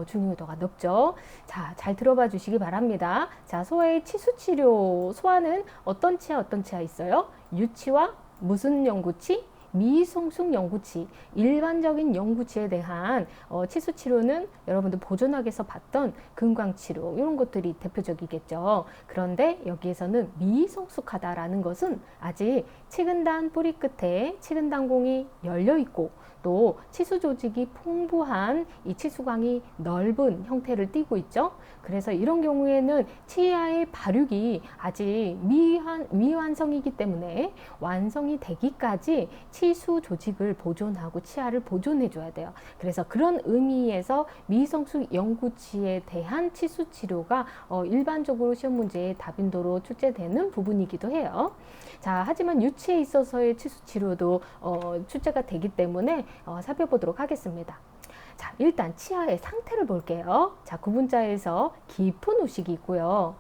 중요도가 높죠. 자, 잘 들어봐 주시기 바랍니다. 자, 소아의 치수 치료. 소아는 어떤 치아 있어요? 유치와 무슨 영구치? 미성숙 영구치, 일반적인 영구치에 대한 치수 치료는 여러분들 보존학에서 봤던 금광치료 이런 것들이 대표적이겠죠. 그런데 여기에서는 미성숙하다라는 것은 아직 치근단 뿌리 끝에 치근단공이 열려 있고 또 치수 조직이 풍부한 이 치수광이 넓은 형태를 띠고 있죠. 그래서 이런 경우에는 치아의 발육이 아직 미완성이기 때문에 완성이 되기까지 치수 조직을 보존하고 치아를 보존해 줘야 돼요. 그래서 그런 의미에서 미성숙 영구치에 대한 치수 치료가 일반적으로 시험 문제의 답인도로 출제되는 부분이기도 해요. 자, 하지만 유치에 있어서의 치수 치료도 출제가 되기 때문에 살펴보도록 하겠습니다. 자, 일단 치아의 상태를 볼게요. 자, 구분자에서 깊은 우식이 있고요.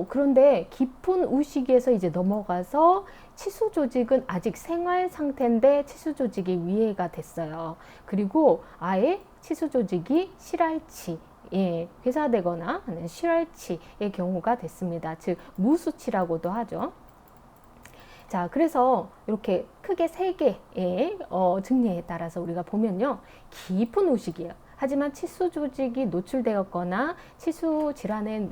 그런데 깊은 우식에서 이제 넘어가서 치수 조직은 아직 생활 상태인데 치수 조직이 위해가 됐어요. 그리고 아예 치수 조직이 실알치, 회사되거나 하는 실알치의 경우가 됐습니다. 즉, 무수치라고도 하죠. 자, 그래서 이렇게 크게 세 개의 증례에 따라서 우리가 보면요. 깊은 우식이에요. 하지만 치수 조직이 노출되었거나 치수 질환의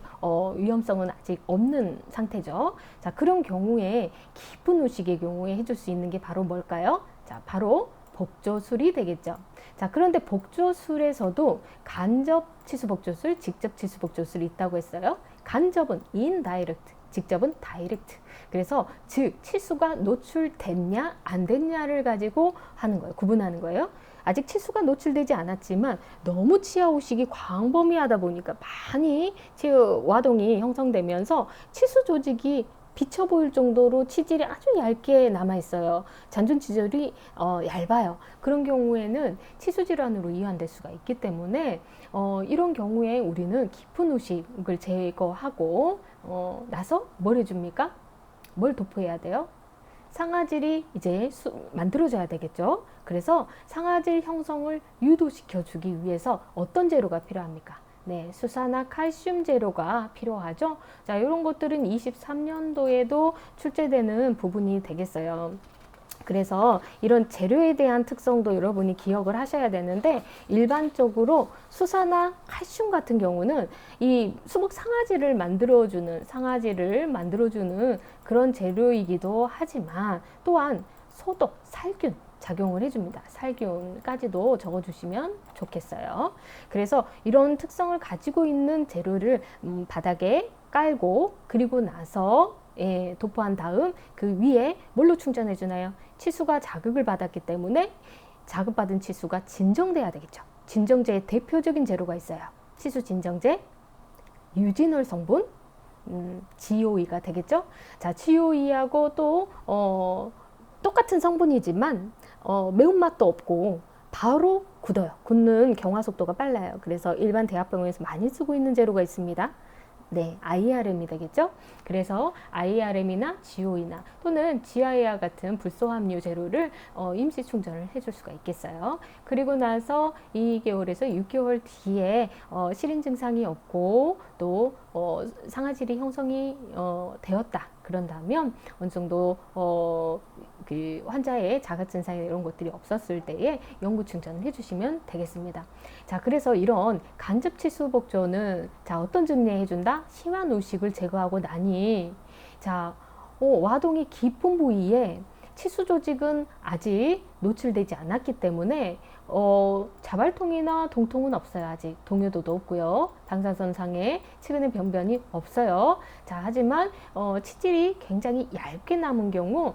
위험성은 아직 없는 상태죠. 자, 그런 경우에 깊은 우식의 경우에 해줄 수 있는 게 바로 뭘까요? 자, 바로 복조술이 되겠죠. 자, 그런데 복조술에서도 간접 치수 복조술, 직접 치수 복조술이 있다고 했어요. 간접은 인다이렉트, 직접은 다이렉트. 그래서 즉 치수가 노출됐냐 안 됐냐를 가지고 하는 거예요. 구분하는 거예요. 아직 치수가 노출되지 않았지만 너무 치아 우식이 광범위하다 보니까 많이 치유 와동이 형성되면서 치수 조직이 비쳐 보일 정도로 치질이 아주 얇게 남아 있어요. 잔존 치질이 얇아요. 그런 경우에는 치수 질환으로 이완될 수가 있기 때문에 이런 경우에 우리는 깊은 우식을 제거하고 나서 뭘 해줍니까? 뭘 도포해야 돼요? 상아질이 이제 만들어져야 되겠죠. 그래서 상아질 형성을 유도시켜 주기 위해서 어떤 재료가 필요합니까? 네, 수산화 칼슘 재료가 필요하죠. 자, 이런 것들은 23년도에도 출제되는 부분이 되겠어요. 그래서 이런 재료에 대한 특성도 여러분이 기억을 하셔야 되는데, 일반적으로 수산화 칼슘 같은 경우는 이 수국 상아지를 만들어주는 그런 재료이기도 하지만, 또한 소독, 살균 작용을 해줍니다. 살균까지도 적어주시면 좋겠어요. 그래서 이런 특성을 가지고 있는 재료를 바닥에 깔고, 그리고 나서 도포한 다음 그 위에 뭘로 충전해 주나요? 치수가 자극을 받았기 때문에 자극받은 치수가 진정돼야 되겠죠. 진정제의 대표적인 재료가 있어요. 치수 진정제, 유진올 성분, GOE가 되겠죠. 자, GOE하고 또 똑같은 성분이지만 매운맛도 없고 바로 굳어요. 굳는 경화 속도가 빨라요. 그래서 일반 대학병원에서 많이 쓰고 있는 재료가 있습니다. 네, IRM이 되겠죠. 그래서 IRM이나 GOE나 또는 GIA 같은 불소함유 재료를 임시 충전을 해줄 수가 있겠어요. 그리고 나서 2개월에서 6개월 뒤에 실인 증상이 없고 또 상아질이 형성이 되었다. 그런다면 어느 정도 그 환자의 자가 증상이나 이런 것들이 없었을 때에 영구 충전을 해주시면 되겠습니다. 자, 그래서 이런 간접 치수 복조는 자, 어떤 증리에 해준다? 심한 우식을 제거하고 나니, 자, 와동이 깊은 부위에 치수 조직은 아직 노출되지 않았기 때문에 자발통이나 동통은 없어요. 아직 동요도도 없고요. 방사선상에 치근의 변변이 없어요. 자, 하지만 치질이 굉장히 얇게 남은 경우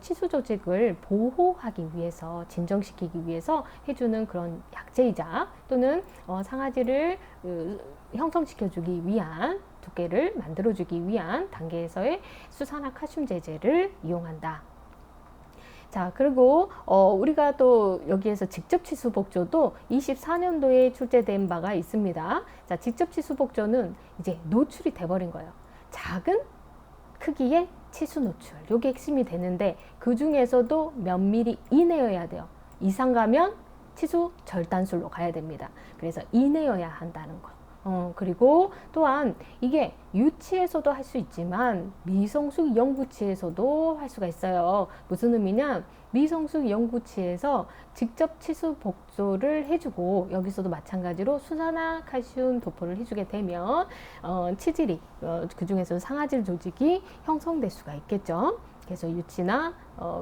치수 조직을 보호하기 위해서, 진정시키기 위해서 해주는 그런 약제이자 또는 상아지를 형성시켜주기 위한, 두께를 만들어주기 위한 단계에서의 수산화 칼슘 제제를 이용한다. 자, 그리고 우리가 또 여기에서 직접 치수 복조도 24년도에 출제된 바가 있습니다. 자, 직접 치수 복조는 이제 노출이 돼버린 거예요. 작은 크기의 치수 노출, 요게 핵심이 되는데, 그 중에서도 몇 미리 이내여야 돼요. 이상 가면 치수 절단술로 가야 됩니다. 그래서 이내여야 한다는 거. 그리고 또한 이게 유치에서도 할 수 있지만 미성숙 영구치에서도 할 수가 있어요. 무슨 의미냐? 미성숙 영구치에서 직접 치수 복조를 해주고, 여기서도 마찬가지로 수산화 칼슘 도포를 해주게 되면 치질이 그 중에서 상아질 조직이 형성될 수가 있겠죠. 그래서 유치나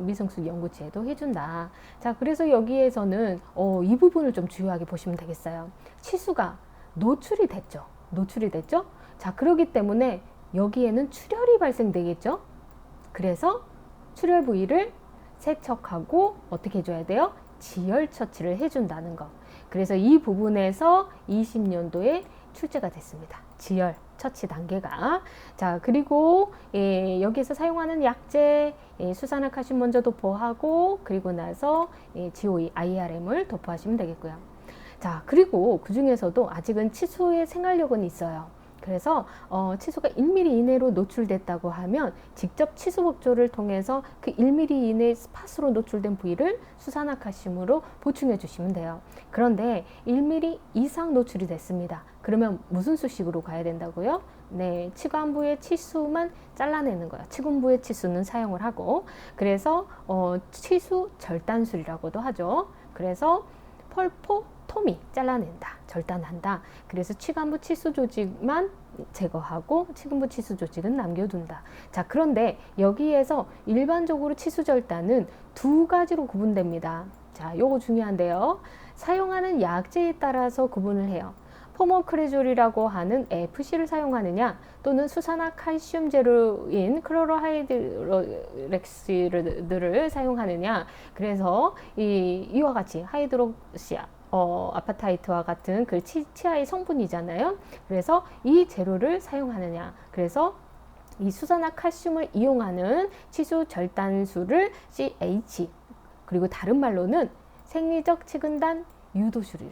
미성숙 영구치에도 해준다. 자, 그래서 여기에서는 이 부분을 좀 주요하게 보시면 되겠어요. 치수가 노출이 됐죠. 자, 그렇기 때문에 여기에는 출혈이 발생되겠죠. 그래서 출혈 부위를 세척하고 어떻게 해줘야 돼요? 지혈 처치를 해준다는 거. 그래서 이 부분에서 20년도에 출제가 됐습니다. 지혈 처치 단계가. 자, 그리고 여기에서 사용하는 약제, 수산화 칼슘 먼저 도포하고, 그리고 나서 GOE, IRM을 도포하시면 되겠고요. 자, 그리고 그 중에서도 아직은 치수의 생활력은 있어요. 그래서 치수가 1mm 이내로 노출됐다고 하면 직접 치수 복조를 통해서 그 1mm 이내 스팟으로 노출된 부위를 수산화 칼슘으로 보충해 주시면 돼요. 그런데 1mm 이상 노출이 됐습니다. 그러면 무슨 수식으로 가야 된다고요? 네, 치관부의 치수만 잘라내는 거예요. 치군부의 치수는 사용을 하고, 그래서 치수 절단술이라고도 하죠. 그래서 펄포토미, 잘라낸다, 절단한다. 그래서 치관부 치수 조직만 제거하고 치근부 치수 조직은 남겨둔다. 자, 그런데 여기에서 일반적으로 치수 절단은 두 가지로 구분됩니다. 자, 요거 중요한데요. 사용하는 약제에 따라서 구분을 해요. 포머크레졸이라고 하는 FC를 사용하느냐, 또는 수산화 칼슘 제로인 클로로하이드록시를 사용하느냐. 그래서 이와 같이 하이드록시아, 아파타이트와 같은 그 치아의 성분이잖아요. 그래서 이 재료를 사용하느냐. 그래서 이 수산화 칼슘을 이용하는 치수 절단술을 CH, 그리고 다른 말로는 생리적 치근단 유도술을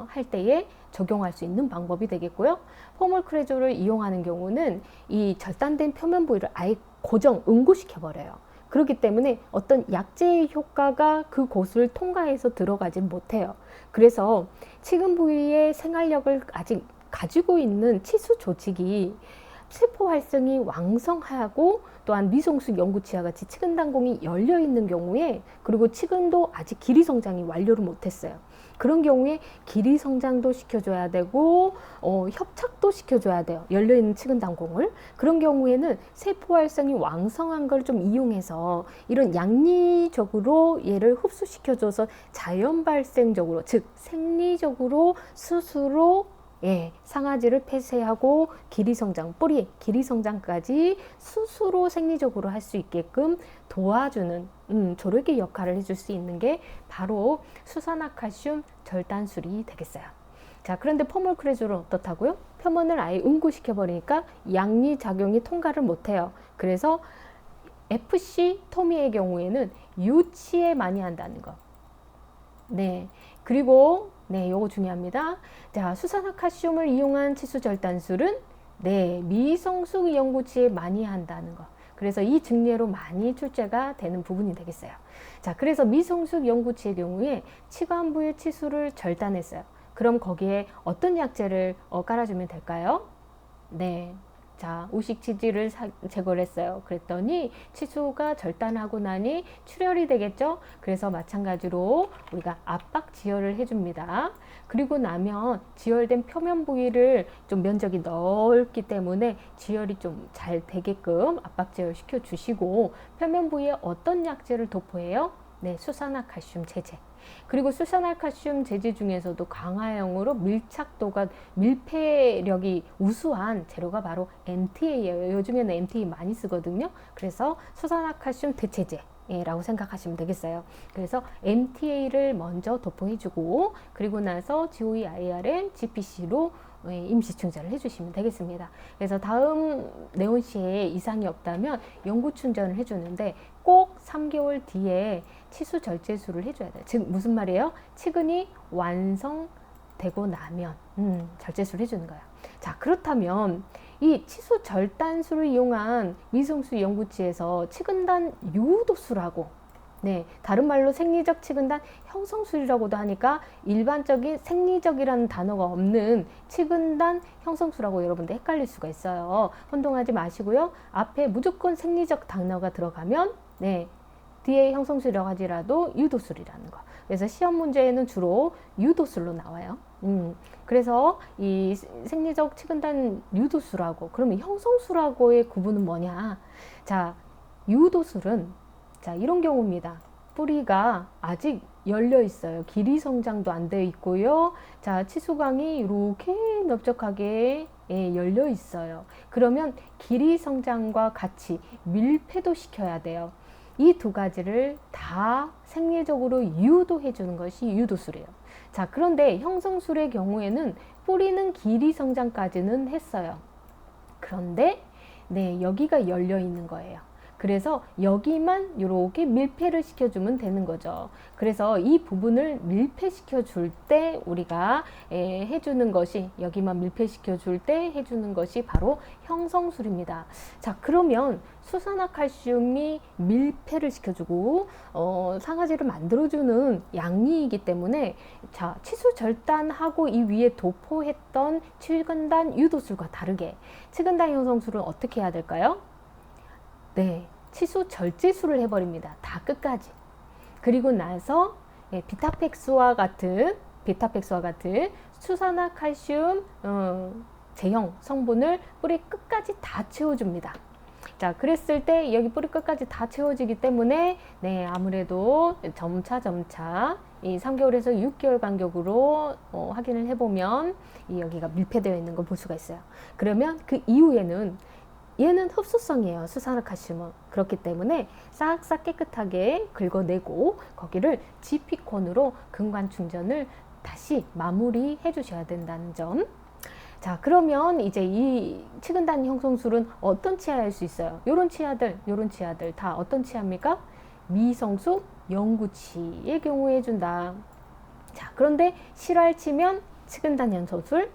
할 때에 적용할 수 있는 방법이 되겠고요. 포멀크레졸을 이용하는 경우는 이 절단된 표면 부위를 아예 고정, 응고시켜버려요. 그렇기 때문에 어떤 약제의 효과가 그곳을 통과해서 들어가진 못해요. 그래서 치근 부위의 생활력을 아직 가지고 있는 치수 조직이 세포 활성이 왕성하고 또한 미성숙 영구치와 같이 치근 단공이 열려 있는 경우에, 그리고 치근도 아직 길이 성장이 완료를 못했어요. 그런 경우에 길이 성장도 시켜줘야 되고 협착도 시켜줘야 돼요. 열려있는 치근 단공을. 그런 경우에는 세포 활성이 왕성한 걸 좀 이용해서 이런 양리적으로 얘를 흡수시켜줘서 자연 발생적으로, 즉 생리적으로 스스로 상아지를 폐쇄하고 길이 성장, 뿌리 길이 성장까지 스스로 생리적으로 할 수 있게끔 도와주는 저렇게 역할을 해줄 수 있는 게 바로 수산화칼슘 절단술이 되겠어요. 자, 그런데 포몰크레졸은 어떻다고요? 표면을 아예 응고시켜버리니까 양리 작용이 통과를 못해요. 그래서 FC 토미의 경우에는 유치에 많이 한다는 거. 네, 그리고 요거 중요합니다. 자, 수산화칼슘을 이용한 치수 절단술은 미성숙 영구치에 많이 한다는 거. 그래서 이 증례로 많이 출제가 되는 부분이 되겠어요. 자, 그래서 미성숙 영구치의 경우에 치관부의 치수를 절단했어요. 그럼 거기에 어떤 약제를 깔아주면 될까요? 자, 우식치질을 제거를 했어요. 그랬더니 치수가 절단하고 나니 출혈이 되겠죠? 그래서 마찬가지로 우리가 압박 지혈을 해줍니다. 그리고 나면 지혈된 표면 부위를 좀 면적이 넓기 때문에 지혈이 좀 잘 되게끔 압박 지혈 시켜주시고, 표면 부위에 어떤 약제를 도포해요? 수산화칼슘 제제. 그리고 수산화칼슘 제제 중에서도 강화형으로 밀착도가, 밀폐력이 우수한 재료가 바로 MTA예요. 요즘에는 MTA 많이 쓰거든요. 그래서 수산화칼슘 대체제 라고 생각하시면 되겠어요. 그래서 MTA를 먼저 도포해주고, 그리고 나서 GOE-IRM, GPC로 임시 충전을 해주시면 되겠습니다. 그래서 다음 네온시에 이상이 없다면 영구 충전을 해주는데 꼭 3개월 뒤에 치수 절제술을 해줘야 돼요. 즉 무슨 말이에요? 치근이 완성되고 나면 절제술을 해주는 거예요. 자, 그렇다면 이 치수 절단술을 이용한 미성숙 영구치에서 치근단 유도술하고, 다른 말로 생리적 치근단 형성술이라고도 하니까 일반적인 생리적이라는 단어가 없는 치근단 형성술하고 여러분들 헷갈릴 수가 있어요. 혼동하지 마시고요. 앞에 무조건 생리적 단어가 들어가면 뒤에 형성술이라고 하지라도 유도술이라는 거. 그래서 시험 문제에는 주로 유도술로 나와요. 그래서 이 생리적 치근단 유도술하고, 그러면 형성술하고의 구분은 뭐냐? 자, 유도술은 자, 이런 경우입니다. 뿌리가 아직 열려 있어요. 길이 성장도 안 되어 있고요. 자, 치수광이 이렇게 넓적하게 열려 있어요. 그러면 길이 성장과 같이 밀폐도 시켜야 돼요. 이 두 가지를 다 생리적으로 유도해 주는 것이 유도술이에요. 자, 그런데 형성술의 경우에는 뿌리는 길이 성장까지는 했어요. 그런데 여기가 열려 있는 거예요. 그래서 여기만 이렇게 밀폐를 시켜주면 되는 거죠. 그래서 이 부분을 밀폐시켜 줄 때 우리가 해주는 것이, 여기만 밀폐시켜 줄 때 해주는 것이 바로 형성술입니다. 자, 그러면 수산화칼슘이 밀폐를 시켜주고 상아지를 만들어주는 양리이기 때문에, 자, 치수 절단하고 이 위에 도포했던 치근단 유도술과 다르게 치근단 형성술은 어떻게 해야 될까요? 치수 절제술을 해버립니다. 다 끝까지. 그리고 나서 비타팩스와 같은 수산화칼슘 제형 성분을 뿌리 끝까지 다 채워줍니다. 자, 그랬을 때 여기 뿌리 끝까지 다 채워지기 때문에 아무래도 점차 이 3개월에서 6개월 간격으로 확인을 해보면 여기가 밀폐되어 있는 걸 볼 수가 있어요. 그러면 그 이후에는 얘는 흡수성이에요. 수산화칼슘은. 그렇기 때문에 싹싹 깨끗하게 긁어내고 거기를 GP콘으로 근관 충전을 다시 마무리해 주셔야 된다는 점. 자, 그러면 이제 이 치근단 형성술은 어떤 치아일 수 있어요? 요런 치아들 다 어떤 치아입니까? 미성숙 영구치의 경우에 해준다. 자, 그런데 실활치면 치근단 형성술,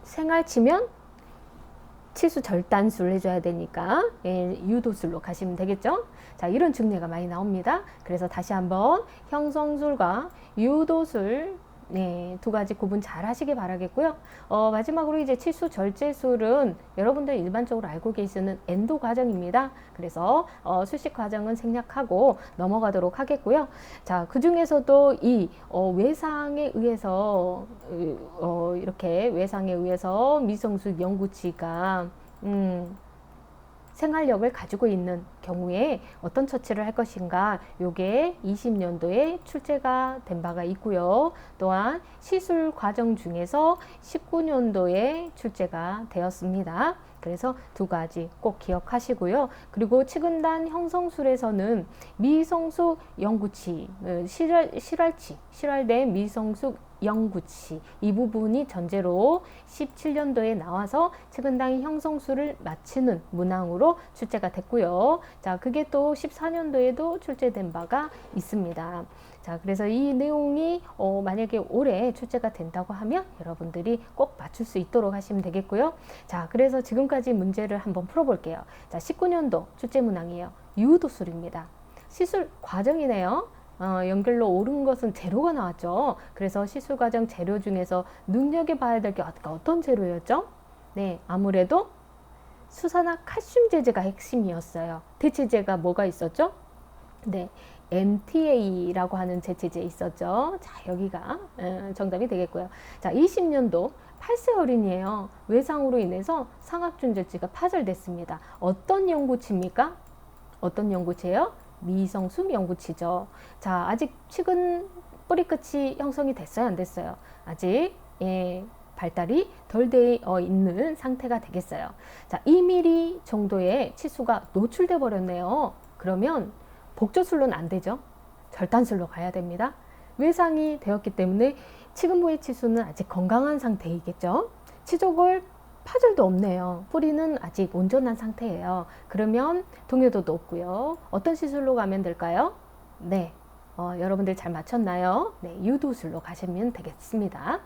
생활치면 치수 절단술 해줘야 되니까 유도술로 가시면 되겠죠. 자, 이런 증례가 많이 나옵니다. 그래서 다시 한번 형성술과 유도술 두 가지 구분 잘 하시길 바라겠고요. 마지막으로 이제 치수 절제술은 여러분들 일반적으로 알고 계시는 엔도 과정입니다. 그래서 수식 과정은 생략하고 넘어가도록 하겠고요. 자, 그 중에서도 이 외상에 의해서 이렇게 외상에 의해서 미성숙 영구치가 생활력을 가지고 있는 경우에 어떤 처치를 할 것인가, 요게 20년도에 출제가 된 바가 있고요. 또한 시술 과정 중에서 19년도에 출제가 되었습니다. 그래서 두 가지 꼭 기억하시고요. 그리고 치근단 형성술에서는 미성숙 영구치, 실활된 미성숙 영구치, 이 부분이 전제로 17년도에 나와서 치근단 형성술을 마치는 문항으로 출제가 됐고요. 자, 그게 또 14년도에도 출제된 바가 있습니다. 자, 그래서 이 내용이 만약에 올해 출제가 된다고 하면 여러분들이 꼭 맞출 수 있도록 하시면 되겠고요. 자, 그래서 지금까지 문제를 한번 풀어볼게요. 자, 19년도 출제 문항이에요. 유도술입니다. 시술 과정이네요. 연결로 옳은 것은 재료가 나왔죠. 그래서 시술 과정 재료 중에서 눈여겨봐야 될 게 어떤 재료였죠? 네, 아무래도 수산화 칼슘 제제가 핵심이었어요. 대체제가 뭐가 있었죠? 네, MTA라고 하는 제체제 있었죠. 자, 여기가 정답이 되겠고요. 자, 20년도 8세 어린이에요. 외상으로 인해서 상악준절지가 파절됐습니다. 어떤 연구치입니까? 어떤 연구체예요? 미성숙 영구치죠. 자, 아직 치근 뿌리 끝이 형성이 됐어요, 안 됐어요? 아직 발달이 덜 돼 있는 상태가 되겠어요. 자, 2mm 정도의 치수가 노출돼 버렸네요. 그러면 복조술로는 안 되죠. 절단술로 가야 됩니다. 외상이 되었기 때문에 치근 부위 치수는 아직 건강한 상태이겠죠. 치족을 파절도 없네요. 뿌리는 아직 온전한 상태예요. 그러면 동요도도 없고요. 어떤 시술로 가면 될까요? 네, 여러분들 잘 맞췄나요? 네, 유도술로 가시면 되겠습니다.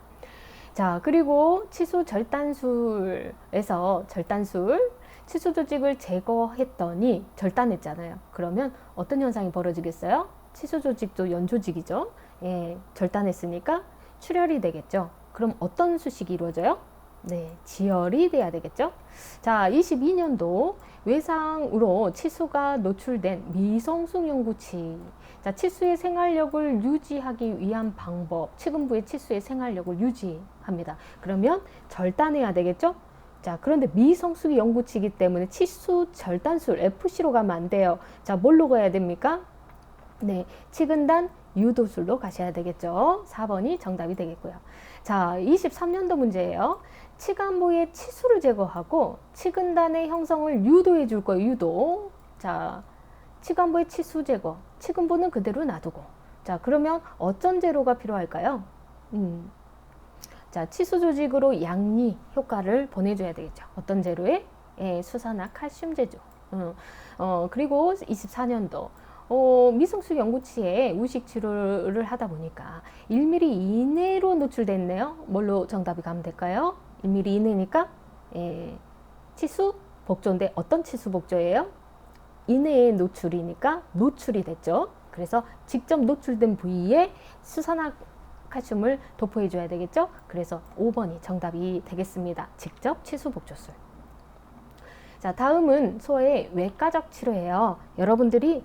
자, 그리고 치수 절단술에서 치수 조직을 제거했더니 절단했잖아요. 그러면 어떤 현상이 벌어지겠어요? 치수 조직도 연조직이죠. 절단했으니까 출혈이 되겠죠. 그럼 어떤 수식이 이루어져요? 네, 지혈이 돼야 되겠죠. 자, 22년도 외상으로 치수가 노출된 미성숙 영구치. 자, 치수의 생활력을 유지하기 위한 방법, 치근부의 치수의 생활력을 유지합니다. 그러면 절단해야 되겠죠. 자, 그런데 미성숙 영구치이기 때문에 치수 절단술 FC로 가면 안 돼요. 자, 뭘로 가야 됩니까? 네, 치근단 유도술로 가셔야 되겠죠. 4번이 정답이 되겠고요. 자, 23년도 문제예요. 치간부의 치수를 제거하고 치근단의 형성을 유도해 줄 거예요. 유도. 자, 치간부의 치수 제거. 치근부는 그대로 놔두고. 자, 그러면 어떤 재료가 필요할까요? 자, 치수 조직으로 양리 효과를 보내줘야 되겠죠. 어떤 재료에? 수산화 칼슘 제조. 그리고 24년도 미성숙 영구치에 우식 치료를 하다 보니까 1mm 이내로 노출됐네요. 뭘로 정답이 가면 될까요? 1mm 이내니까 치수 복조인데 어떤 치수 복조예요? 이내에 노출이니까 노출이 됐죠. 그래서 직접 노출된 부위에 수산화 칼슘을 도포해 줘야 되겠죠. 그래서 5번이 정답이 되겠습니다. 직접 치수 복조술. 자, 다음은 소아의 외과적 치료예요. 여러분들이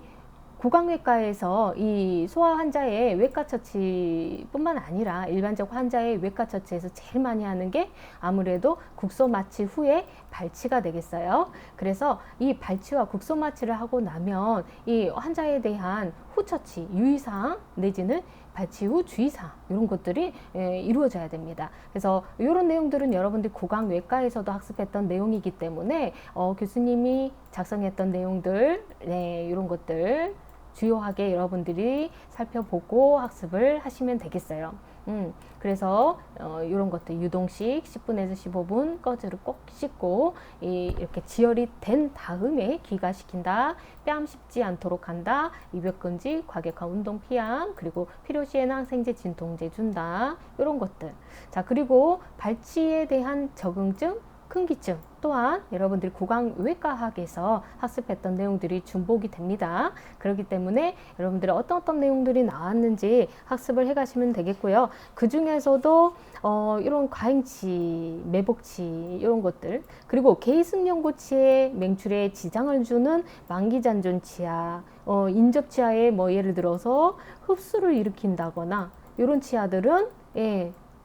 구강외과에서 이 소아 환자의 외과 처치뿐만 아니라 일반적 환자의 외과 처치에서 제일 많이 하는 게 아무래도 국소 마취 후에 발치가 되겠어요. 그래서 이 발치와 국소 마취를 하고 나면 이 환자에 대한 후처치, 유의사항 내지는 발치 후 주의사항 이런 것들이 이루어져야 됩니다. 그래서 이런 내용들은 여러분들 구강외과에서도 학습했던 내용이기 때문에 교수님이 작성했던 내용들 이런 것들 주요하게 여러분들이 살펴보고 학습을 하시면 되겠어요. 그래서 이런 것들 유동식 10분에서 15분 꺼즈를 꼭 씻고 이렇게 지혈이 된 다음에 귀가시킨다. 뺨 씹지 않도록 한다. 입역금지, 과격한 운동 피함, 그리고 필요시에는 항생제, 진통제 준다. 이런 것들. 자, 그리고 발치에 대한 적응증 큰 기증 또한 여러분들이 구강외과학에서 학습했던 내용들이 중복이 됩니다. 그렇기 때문에 여러분들이 어떤 내용들이 나왔는지 학습을 해 가시면 되겠고요. 그 중에서도 이런 과잉치, 매복치 이런 것들, 그리고 계승연고치의 맹출에 지장을 주는 만기잔존치아, 인접치아에 뭐 예를 들어서 흡수를 일으킨다거나 이런 치아들은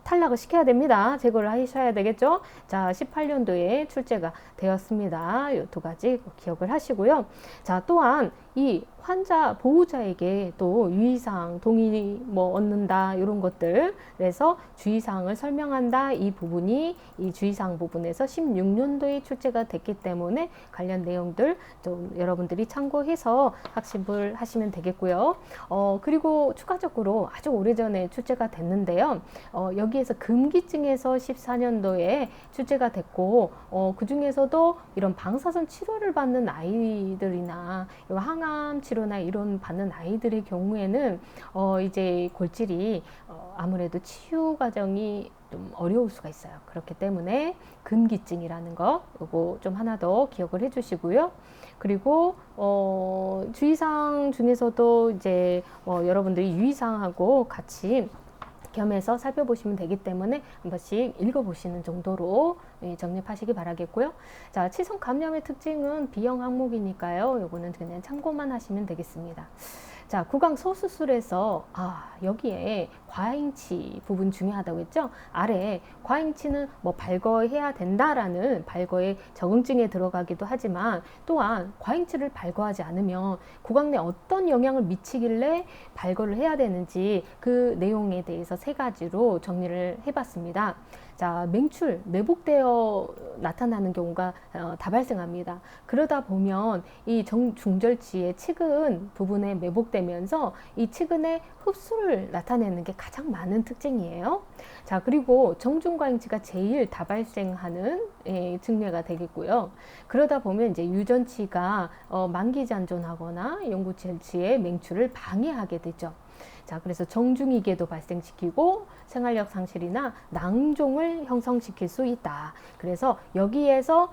탈락을 시켜야 됩니다. 제거를 하셔야 되겠죠. 자, 18년도에 출제가 되었습니다. 이 두 가지 기억을 하시고요. 자, 또한 이 환자 보호자에게 또 유의사항 동의 뭐 얻는다 이런 것들, 그래서 주의사항을 설명한다, 이 부분이 이 주의사항 부분에서 16년도에 출제가 됐기 때문에 관련 내용들 좀 여러분들이 참고해서 학습을 하시면 되겠고요. 그리고 추가적으로 아주 오래전에 출제가 됐는데요. 여기에서 금기증에서 14년도에 출제가 됐고, 그 중에서도 이런 방사선 치료를 받는 아이들이나 항암 치료나 이런 받는 아이들의 경우에는 이제 골질이 아무래도 치유 과정이 좀 어려울 수가 있어요. 그렇기 때문에 금기증이라는 거 요거 좀 하나 더 기억을 해 주시고요. 그리고 주의사항 중에서도 이제 여러분들이 유의사항하고 같이 겸해서 살펴보시면 되기 때문에 한 번씩 읽어보시는 정도로 정립하시기 바라겠고요. 자, 치성 감염의 특징은 B형 항목이니까요. 요거는 그냥 참고만 하시면 되겠습니다. 자, 구강 소수술에서 여기에 과잉치 부분 중요하다고 했죠. 아래 과잉치는 뭐 발거해야 된다라는 발거의 적응증에 들어가기도 하지만, 또한 과잉치를 발거하지 않으면 구강 내 어떤 영향을 미치길래 발거를 해야 되는지 그 내용에 대해서 세 가지로 정리를 해봤습니다. 자, 맹출, 매복되어 나타나는 경우가 다 발생합니다. 그러다 보면 이 중절치의 측은 부분에 매복되면서 이 측은의 흡수를 나타내는 게 가장 많은 특징이에요. 자, 그리고 정중과잉치가 제일 다 발생하는 증례가 되겠고요. 그러다 보면 이제 유전치가 만기잔존하거나 영구절치의 맹출을 방해하게 되죠. 자, 그래서 정중이계도 발생시키고 생활력 상실이나 낭종을 형성시킬 수 있다. 그래서 여기에서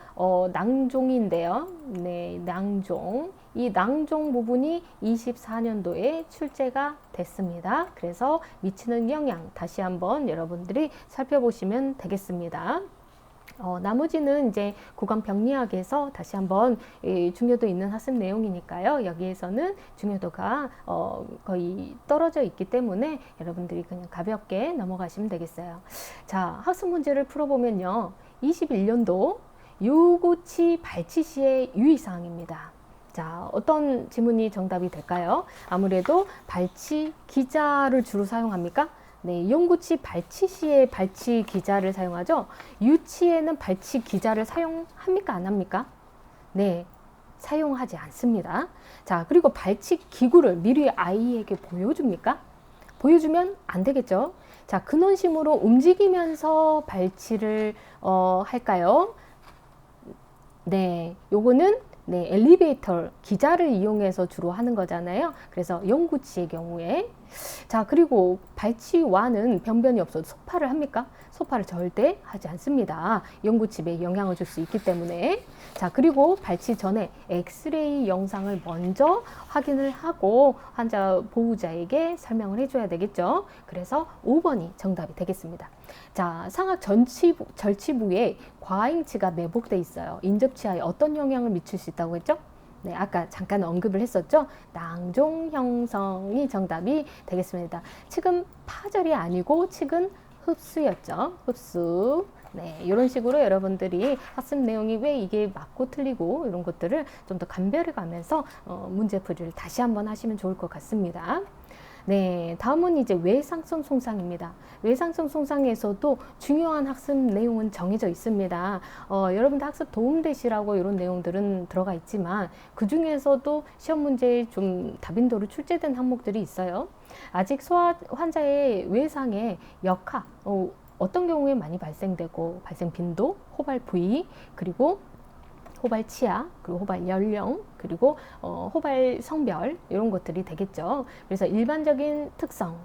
낭종인데요. 네, 낭종. 이 낭종 부분이 24년도에 출제가 됐습니다. 그래서 미치는 영향 다시 한번 여러분들이 살펴보시면 되겠습니다. 나머지는 이제 구강 병리학에서 다시 한번 중요도 있는 학습 내용이니까요. 여기에서는 중요도가 거의 떨어져 있기 때문에 여러분들이 그냥 가볍게 넘어가시면 되겠어요. 자, 학습 문제를 풀어보면요. 21년도 유구치 발치 시의 유의사항입니다. 자, 어떤 지문이 정답이 될까요? 아무래도 발치 기자를 주로 사용합니까? 네, 연구치 발치 시에 발치 기자를 사용하죠. 유치에는 발치 기자를 사용합니까? 안 합니까? 네, 사용하지 않습니다. 자, 그리고 발치 기구를 미리 아이에게 보여줍니까? 보여주면 안 되겠죠. 자, 근원심으로 움직이면서 발치를 할까요? 네, 요거는 엘리베이터 기자를 이용해서 주로 하는 거잖아요. 그래서 연구치의 경우에. 자, 그리고 발치와는 변변이 없어도 소파를 합니까? 소파를 절대 하지 않습니다. 연구치에 영향을 줄 수 있기 때문에. 자, 그리고 발치 전에 엑스레이 영상을 먼저 확인을 하고 환자 보호자에게 설명을 해줘야 되겠죠. 그래서 5번이 정답이 되겠습니다. 자, 상악 절치부에 과잉치가 매복돼 있어요. 인접치아에 어떤 영향을 미칠 수 있다고 했죠? 네, 아까 잠깐 언급을 했었죠. 낭종 형성이 정답이 되겠습니다. 측은 파절이 아니고 측은 흡수였죠. 흡수. 네, 이런 식으로 여러분들이 학습 내용이 왜 이게 맞고 틀리고 이런 것들을 좀 더 감별해 가면서 문제풀이를 다시 한번 하시면 좋을 것 같습니다. 네, 다음은 이제 외상성 손상입니다. 외상성 손상에서도 중요한 학습 내용은 정해져 있습니다. 여러분들 학습 도움되시라고 이런 내용들은 들어가 있지만 그 중에서도 시험 문제에 좀 다빈도로 출제된 항목들이 있어요. 아직 소아 환자의 외상의 역학, 어떤 경우에 많이 발생되고 발생 빈도, 호발 부위, 그리고 호발 치아, 그리고 호발 연령, 그리고 호발 성별 이런 것들이 되겠죠. 그래서 일반적인 특성,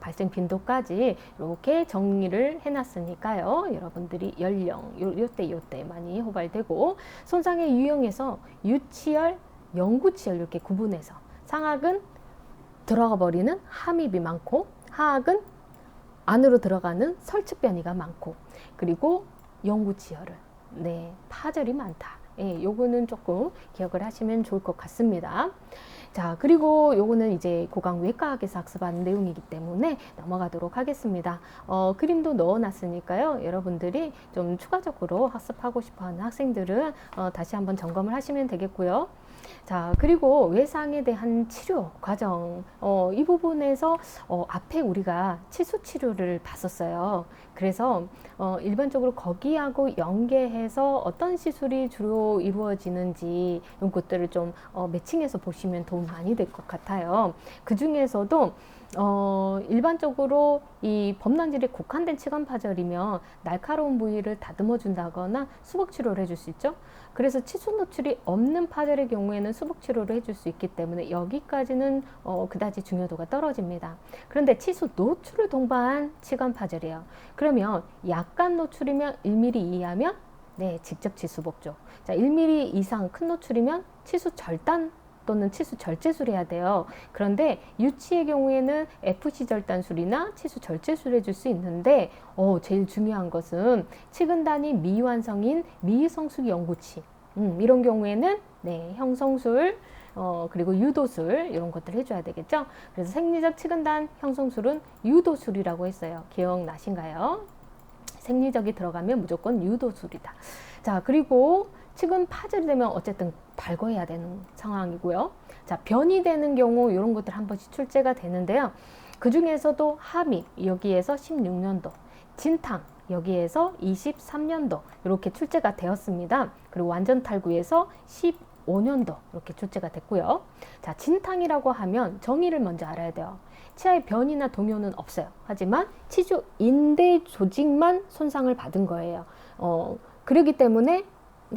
발생 빈도까지 이렇게 정리를 해놨으니까요. 여러분들이 연령, 요때 많이 호발되고, 손상의 유형에서 유치열, 영구치열 이렇게 구분해서 상악은 들어가 버리는 함입이 많고, 하악은 안으로 들어가는 설측변이가 많고, 그리고 영구치열은 파절이 많다. 요거는 조금 기억을 하시면 좋을 것 같습니다. 자, 그리고 요거는 이제 고강외과학에서 학습하는 내용이기 때문에 넘어가도록 하겠습니다. 그림도 넣어놨으니까요. 여러분들이 좀 추가적으로 학습하고 싶어하는 학생들은 다시 한번 점검을 하시면 되겠고요. 자, 그리고 외상에 대한 치료 과정, 이 부분에서 앞에 우리가 치수 치료를 봤었어요. 그래서 일반적으로 거기하고 연계해서 어떤 시술이 주로 이루어지는지 이런 것들을 좀 매칭해서 보시면 도움 많이 될 것 같아요. 그 중에서도 일반적으로 이 범랑질에 국한된 치관파절이면 날카로운 부위를 다듬어 준다거나 수복 치료를 해줄 수 있죠. 그래서 치수 노출이 없는 파절의 경우에는 수복 치료를 해줄 수 있기 때문에 여기까지는 그다지 중요도가 떨어집니다. 그런데 치수 노출을 동반한 치관파절이에요. 그러면 약간 노출이면 1mm 이하면 직접 치수복조. 자, 1mm 이상 큰 노출이면 치수 절단 또는 치수 절제술 해야 돼요. 그런데 유치의 경우에는 FC 절단술이나 치수 절제술 해줄 수 있는데 제일 중요한 것은 치근단이 미완성인 미성숙 영구치 이런 경우에는 형성술 그리고 유도술 이런 것들 해줘야 되겠죠. 그래서 생리적 치근단 형성술은 유도술이라고 했어요. 기억나신가요? 생리적이 들어가면 무조건 유도술이다. 자, 그리고 치근 파절이 되면 어쨌든 발거해야 되는 상황이고요. 자, 변이 되는 경우 이런 것들 한 번씩 출제가 되는데요. 그 중에서도 함입 여기에서 16년도, 진탕 여기에서 23년도 이렇게 출제가 되었습니다. 그리고 완전 탈구에서 15년도 이렇게 출제가 됐고요. 자, 진탕이라고 하면 정의를 먼저 알아야 돼요. 치아의 변이나 동요는 없어요. 하지만 치주 인대 조직만 손상을 받은 거예요. 그렇기 때문에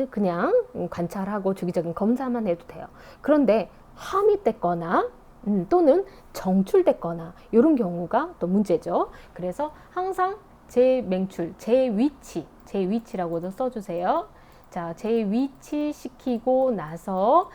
그냥 관찰하고 주기적인 검사만 해도 돼요. 그런데 함입됐거나 또는 정출됐거나 이런 경우가 또 문제죠. 그래서 항상 제 맹출, 제 위치라고도 써주세요. 자, 제 위치 시키고 나서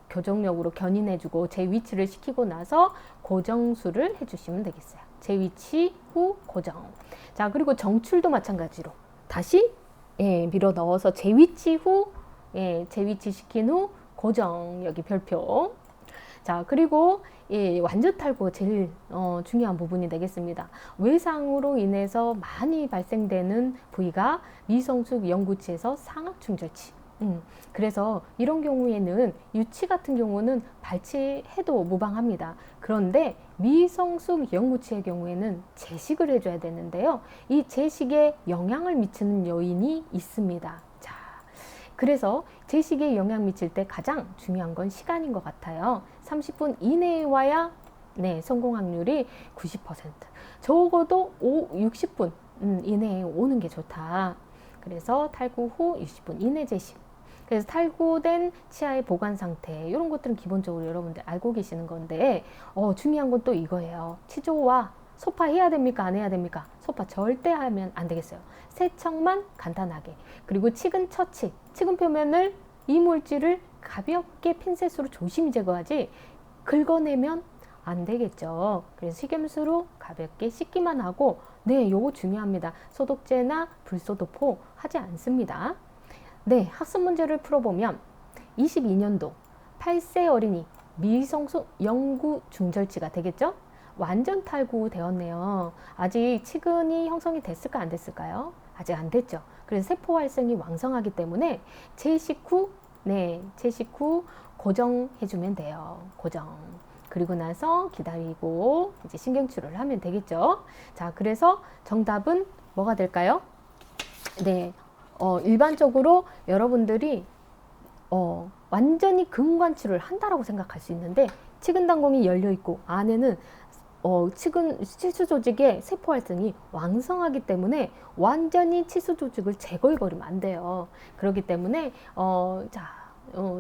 교정력으로 견인해주고 제 위치를 시키고 나서 고정술을 해주시면 되겠어요. 제 위치 후 고정. 자, 그리고 정출도 마찬가지로 다시 밀어 넣어서 제 위치 후 제 위치 시킨 후 고정. 여기 별표. 자, 그리고 완전 탈구 제일 중요한 부분이 되겠습니다. 외상으로 인해서 많이 발생되는 부위가 미성숙 영구치에서 상악충절치. 그래서 이런 경우에는 유치 같은 경우는 발치해도 무방합니다. 그런데 미성숙 영구치의 경우에는 제식을 해줘야 되는데요. 이 제식에 영향을 미치는 요인이 있습니다. 자, 그래서 제식에 영향 미칠 때 가장 중요한 건 시간인 것 같아요. 30분 이내에 와야 성공 확률이 90%. 적어도 60분 이내에 오는 게 좋다. 그래서 탈구 후 60분 이내 제식. 그래서 탈구된 치아의 보관 상태 이런 것들은 기본적으로 여러분들 알고 계시는 건데 중요한 건 또 이거예요. 치조와 소파 해야 됩니까? 안 해야 됩니까? 소파 절대 하면 안 되겠어요. 세척만 간단하게. 그리고 치근 처치, 치근 표면을 이물질을 가볍게 핀셋으로 조심히 제거하지 긁어내면 안 되겠죠. 그래서 식염수로 가볍게 씻기만 하고 요거 중요합니다. 소독제나 불소독포 하지 않습니다. 학습 문제를 풀어보면 22년도 8세 어린이 미성숙 영구 중절치가 되겠죠? 완전 탈구 되었네요. 아직 치근이 형성이 됐을까 안 됐을까요? 아직 안 됐죠. 그래서 세포 활성이 왕성하기 때문에 채식 후 고정해주면 돼요. 고정. 그리고 나서 기다리고 이제 신경치료를 하면 되겠죠. 자, 그래서 정답은 뭐가 될까요? 일반적으로 여러분들이 완전히 근관치료를 한다라고 생각할 수 있는데 치근단공이 열려 있고 안에는 치수 조직의 세포 활성이 왕성하기 때문에 완전히 치수 조직을 제거해버리면 안 돼요. 그렇기 때문에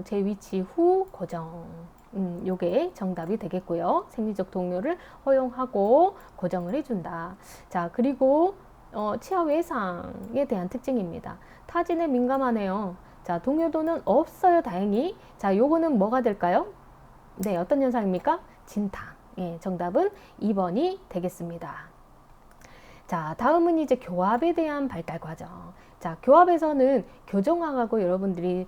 제 위치 후 고정. 요게 정답이 되겠고요. 생리적 동요를 허용하고 고정을 해준다. 자, 그리고 치아 외상에 대한 특징입니다. 타진에 민감하네요. 자, 동요도는 없어요, 다행히. 자, 요거는 뭐가 될까요? 네, 어떤 현상입니까? 진탕. 예, 정답은 2번이 되겠습니다. 자, 다음은 이제 교합에 대한 발달 과정. 자, 교합에서는 교정학하고 여러분들이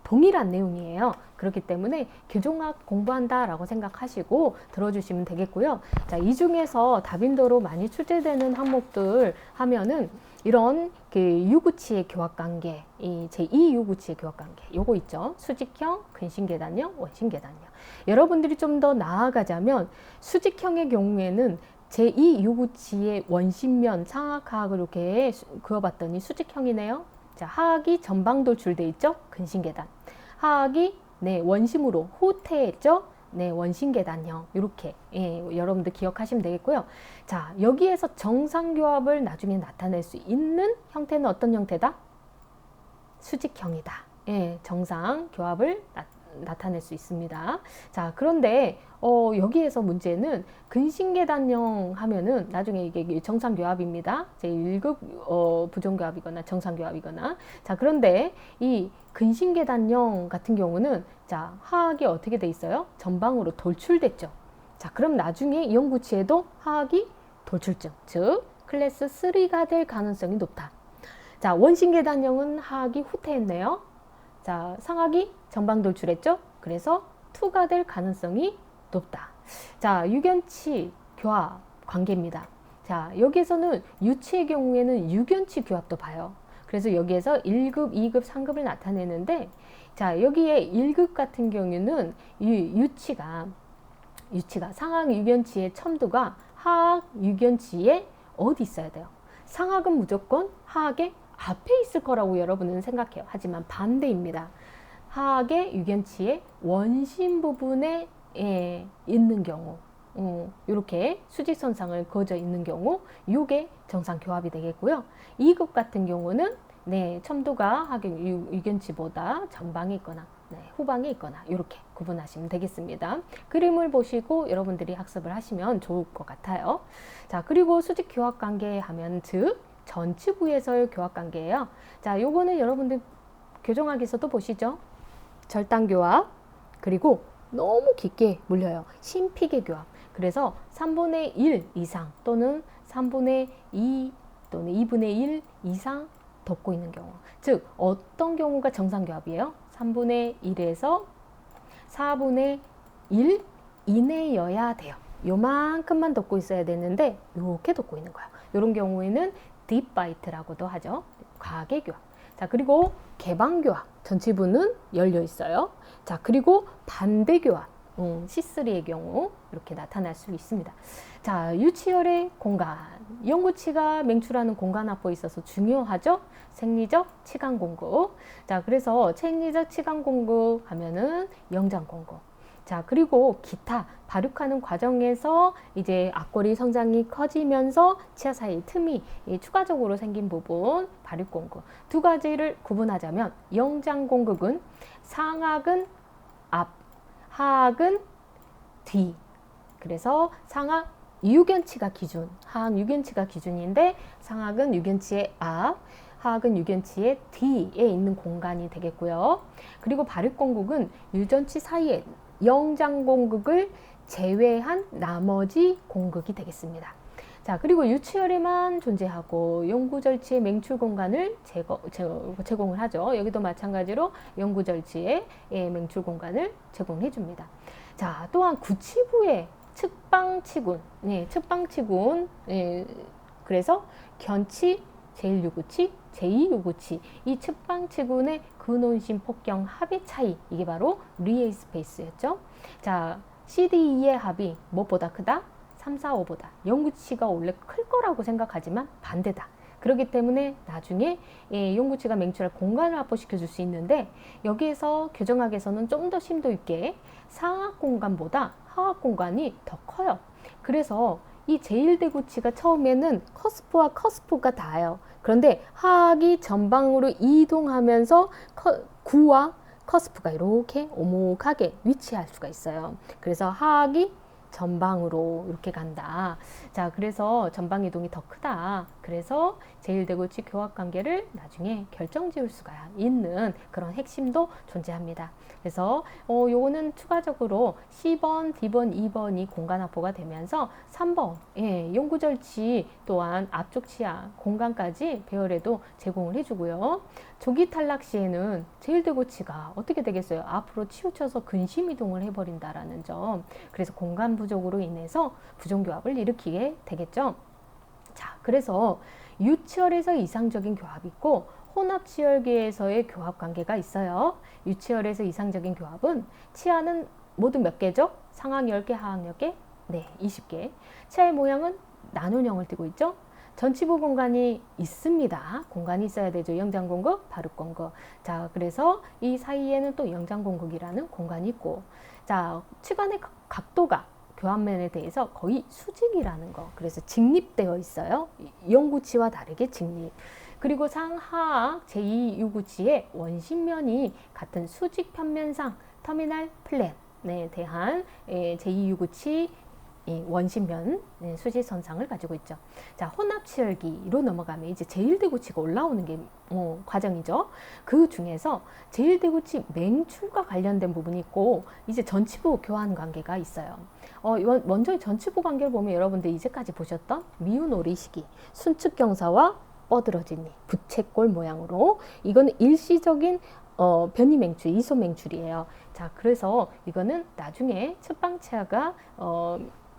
동일한 내용이에요. 그렇기 때문에 교정학 공부한다라고 생각하시고 들어주시면 되겠고요. 자, 이 중에서 다빈도로 많이 출제되는 항목들 하면은 이런 그 유구치의 교합관계, 이 제2 유구치의 교합관계, 요거 있죠. 수직형, 근신계단형, 원신계단형. 여러분들이 좀 더 나아가자면 수직형의 경우에는 제2 유구치의 원심면 상하하악을 이렇게 그어봤더니 수직형이네요. 자, 하악이 전방 돌출돼 있죠. 근신계단. 하악이 원심으로 후퇴했죠. 원심계단형. 이렇게 여러분들 기억하시면 되겠고요. 자, 여기에서 정상교합을 나중에 나타낼 수 있는 형태는 어떤 형태다? 수직형이다. 정상교합을 나타낼 수 있습니다. 자, 그런데 여기에서 문제는 근신계단형 하면은 나중에 이게 정상교합입니다. 제1급 부정교합이거나 정상교합이거나. 자, 그런데 이 근신계단형 같은 경우는 자, 하악이 어떻게 돼 있어요? 전방으로 돌출됐죠. 자, 그럼 나중에 이형구치에도 하악이 돌출증, 즉 클래스 3가 될 가능성이 높다. 자, 원신계단형은 하악이 후퇴했네요. 자, 상악이 전방 돌출했죠? 그래서 2가 될 가능성이 높다. 자, 유견치 교합 관계입니다. 자, 여기에서는 유치의 경우에는 유견치 교합도 봐요. 그래서 여기에서 1급, 2급, 3급을 나타내는데 자, 여기에 1급 같은 경우는 유치가 상악 유견치의 첨두가 하악 유견치에 어디 있어야 돼요? 상악은 무조건 하악의 앞에 있을 거라고 여러분은 생각해요. 하지만 반대입니다. 하악의 유견치의 원심 부분에 있는 경우, 이렇게 수직선상을 그어져 있는 경우, 이게 정상교합이 되겠고요. 2급 같은 경우는 첨두가 하악 유견치보다 전방에 있거나 후방에 있거나 이렇게 구분하시면 되겠습니다. 그림을 보시고 여러분들이 학습을 하시면 좋을 것 같아요. 자, 그리고 수직교합관계 하면 즉 전치부에서의 교합관계예요. 자, 요거는 여러분들 교정학에서도 보시죠. 절단교합, 그리고 너무 깊게 물려요. 심피계 교합. 그래서 3분의 1 이상 또는 3분의 2 또는 2분의 1 이상 덮고 있는 경우. 즉 어떤 경우가 정상교합이에요? 3분의 1에서 4분의 1 이내여야 돼요. 요만큼만 덮고 있어야 되는데 이렇게 덮고 있는 거예요. 이런 경우에는 딥바이트라고도 하죠. 과학의 교합. 자, 그리고 개방교합. 전치부는 열려 있어요. 자, 그리고 반대교합. C3의 경우 이렇게 나타날 수 있습니다. 자, 유치혈의 공간. 이형구치가 맹출하는 공간 확보에 있어서 중요하죠. 생리적 치관 공급. 자, 그래서 생리적 치관 공급 하면은 영장 공급. 자, 그리고 기타 발육하는 과정에서 이제 앞골이 성장이 커지면서 치아 사이 틈이 추가적으로 생긴 부분 발육 공급. 두 가지를 구분하자면 영장 공급은 상악은 앞, 하악은 뒤. 그래서 상악 유견치가 기준, 하악 유견치가 기준인데 상악은 유견치의 앞, 하악은 유견치의 뒤에 있는 공간이 되겠고요. 그리고 발육 공급은 유전치 사이에 영장 공극을 제외한 나머지 공극이 되겠습니다. 자, 그리고 유치혈에만 존재하고 영구절치의 맹출 공간을 제공을 하죠. 여기도 마찬가지로 영구절치의 맹출 공간을 제공해 줍니다. 자, 또한 구치부의 측방치군, 측방치군, 그래서 견치, 제1유구치, 제2유구치, 이 측방치군의 근원심 폭경 합의 차이, 이게 바로 리에이 스페이스였죠. 자, CDE의 합이 무엇보다 크다? 3, 4, 5보다. 영구치가 원래 클 거라고 생각하지만 반대다. 그렇기 때문에 나중에 영구치가 맹출할 공간을 확보시켜 줄 수 있는데 여기에서 교정학에서는 좀 더 심도 있게 상악 공간보다 하악 공간이 더 커요. 그래서 이 제1대구치가 처음에는 커스프와 커스프가 닿아요. 그런데 하악이 전방으로 이동하면서 구와 커스프가 이렇게 오목하게 위치할 수가 있어요. 그래서 하악이 전방으로 이렇게 간다. 자, 그래서 전방 이동이 더 크다. 그래서 제1대구치 교합 관계를 나중에 결정 지을 수가 있는 그런 핵심도 존재합니다. 그래서 요거는 추가적으로 C번, D번, 2번이 공간 확보가 되면서 3번 용구절치 또한 앞쪽 치아 공간까지 배열에도 제공을 해주고요. 조기 탈락 시에는 제1대구치가 어떻게 되겠어요? 앞으로 치우쳐서 근심 이동을 해버린다라는 점. 그래서 공간 부족으로 인해서 부종교합을 일으키게 되겠죠. 자, 그래서 유치열에서 이상적인 교합이 있고 혼합치열계에서의 교합 관계가 있어요. 유치열에서 이상적인 교합은 치아는 모두 몇 개죠? 상악 10개, 하악 10개? 네, 20개. 치아의 모양은 나눈형을 띠고 있죠. 전치부 공간이 있습니다. 공간이 있어야 되죠. 영장공극, 발육공극. 자, 그래서 이 사이에는 또 영장공극이라는 공간이 있고, 자, 치관의 각도가 교합면에 대해서 거의 수직이라는 거. 그래서 직립되어 있어요. 영구치와 다르게 직립. 그리고 상하악 제2유구치의 원심면이 같은 수직 편면상 터미널 플랜에 대한 제2유구치 원심면 수직선상을 가지고 있죠. 자, 혼합치열기로 넘어가면 이제 제1대구치가 올라오는 게 과정이죠. 그 중에서 제1대구치 맹출과 관련된 부분이 있고 이제 전치부 교환 관계가 있어요. 먼저 전치부 관계를 보면 여러분들 이제까지 보셨던 미운오리 시기, 순측경사와 뻗으러진 니, 부채꼴 모양으로 이거는 일시적인 변이맹출, 이소맹출이에요. 자, 그래서 이거는 나중에 측방치아가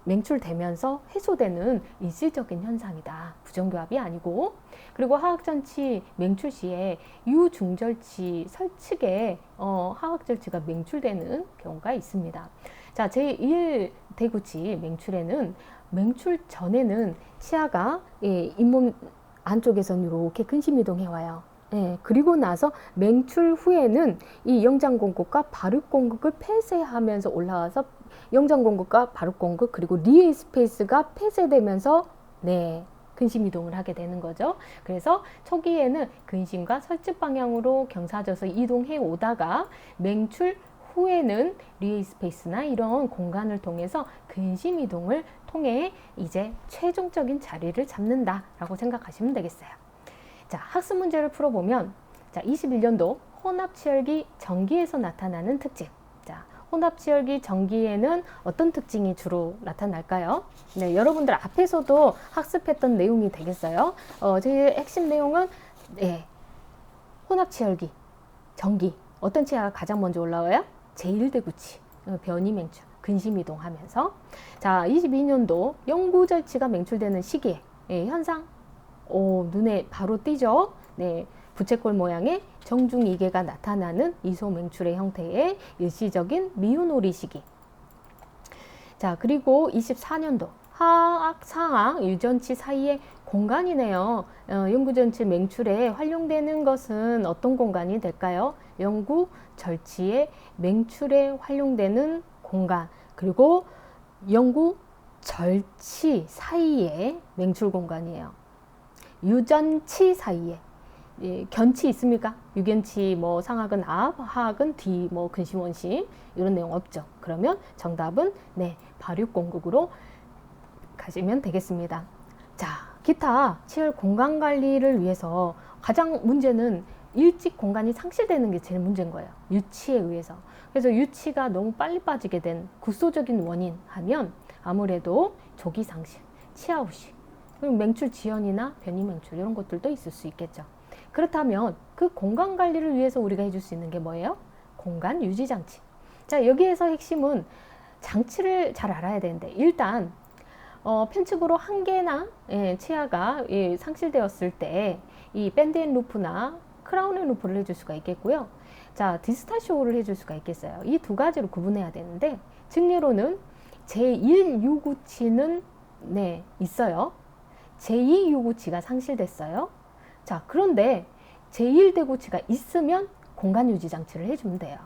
맹출되면서 해소되는 일시적인 현상이다. 부정교합이 아니고. 그리고 하악전치 맹출 시에 유중절치 설측에 하악절치가 맹출되는 경우가 있습니다. 자, 제1대구치 맹출에는 맹출 전에는 치아가 잇몸 안쪽에서는 이렇게 근심 이동해 와요. 그리고 나서 맹출 후에는 이 영장공극과 발육공극을 폐쇄하면서 올라와서 영장공극과 발육공극 그리고 리에 스페이스가 폐쇄되면서 근심 이동을 하게 되는 거죠. 그래서 초기에는 근심과 설측 방향으로 경사져서 이동해 오다가 맹출 후에는 리에 스페이스나 이런 공간을 통해서 근심 이동을 통해 이제 최종적인 자리를 잡는다라고 생각하시면 되겠어요. 자, 학습 문제를 풀어보면 자, 21년도 혼합치열기 전기에서 나타나는 특징. 자, 혼합치열기 전기에는 어떤 특징이 주로 나타날까요? 네, 여러분들 앞에서도 학습했던 내용이 되겠어요. 제 핵심 내용은 혼합치열기 전기 어떤 치아가 가장 먼저 올라와요? 제1대구치 변이맹출 근심 이동하면서 자 22년도 영구절치가 맹출되는 시기에 현상 눈에 바로 띄죠. 네, 부채꼴 모양의 정중이계가 나타나는 이소맹출의 형태의 일시적인 미운오리 시기. 자, 그리고 24년도 하악, 상악, 유전치 사이의 공간이네요. 영구전치 맹출에 활용되는 것은 어떤 공간이 될까요? 영구절치의 맹출에 활용되는 공간, 그리고 영구절치 사이의 맹출 공간이에요. 유전치 사이에 견치 있습니까? 유견치 상악은 앞, 하악은 뒤, 근심 원심 이런 내용 없죠. 그러면 정답은 발육공극으로 가시면 되겠습니다. 자, 기타 치열 공간 관리를 위해서 가장 문제는 일찍 공간이 상실되는 게 제일 문제인 거예요. 유치에 의해서. 그래서 유치가 너무 빨리 빠지게 된 구조적인 원인 하면 아무래도 조기 상실, 치아 후식, 그리고 맹출 지연이나 변이 맹출 이런 것들도 있을 수 있겠죠. 그렇다면 그 공간 관리를 위해서 우리가 해줄 수 있는 게 뭐예요? 공간 유지 장치. 자, 여기에서 핵심은 장치를 잘 알아야 되는데 일단 편측으로 한 개나 치아가 상실되었을 때 이 밴드앤 루프나 크라운앤 루프를 해줄 수가 있겠고요. 자, 디스타시오를 해줄 수가 있겠어요. 이 두 가지로 구분해야 되는데 증례로는 제1 유구치는 있어요. 제2 유구치가 상실됐어요. 자, 그런데 제1대구치가 있으면 공간 유지 장치를 해주면 돼요.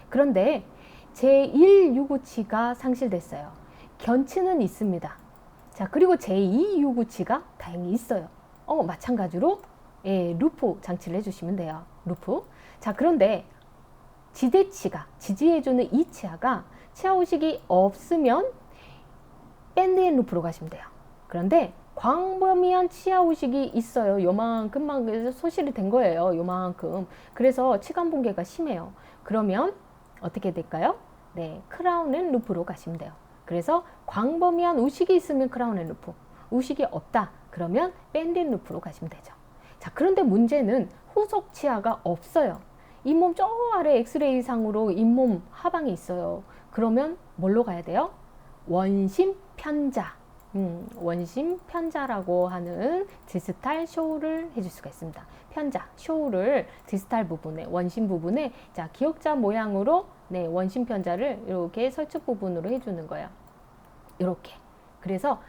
그런데 제1 유구치가 상실됐어요. 견치는 있습니다. 자, 그리고 제2유구치가 다행히 있어요. 마찬가지로 예, 루프 장치를 해주시면 돼요. 루프. 자, 그런데 지대치가, 지지해주는 이 치아가 치아후식이 없으면 밴드앤 루프로 가시면 돼요. 그런데 광범위한 치아후식이 있어요. 요만큼만 소실이 된 거예요. 요만큼. 그래서 치관붕괴가 심해요. 그러면 어떻게 될까요? 네, 크라운 앤 루프로 가시면 돼요. 그래서 광범위한 우식이 있으면 크라운 앤 루프, 우식이 없다 그러면 밴드 앤 루프로 가시면 되죠. 자, 그런데 문제는 후속 치아가 없어요. 잇몸 저 아래 엑스레이 상으로 잇몸 하방이 있어요. 그러면 뭘로 가야 돼요? 원심 편자. 원심 편자라고 하는 디스탈 쇼를 해줄 수가 있습니다. 편자, 쇼를 디스탈 부분에, 원심 부분에, 자, 기역자 모양으로, 네, 원심 편자를 이렇게 설축 부분으로 해주는 거예요. 이렇게. 그래서,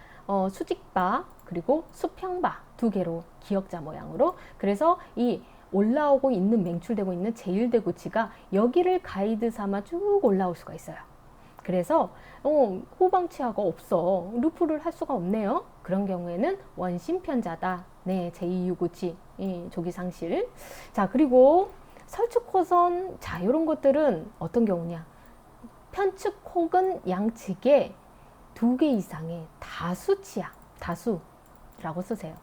수직바, 그리고 수평바 두 개로 기역자 모양으로. 그래서 이 올라오고 있는, 맹출되고 있는 제1대구치가 여기를 가이드 삼아 쭉 올라올 수가 있어요. 그래서 후방 치아가 없어. 루프를 할 수가 없네요. 그런 경우에는 원심 편자다. 네, 제2유구치, 조기 상실. 자, 그리고 설축호선, 자, 이런 것들은 어떤 경우냐? 편측 혹은 양측에 2개 이상의 다수 치아, 다수라고 쓰세요.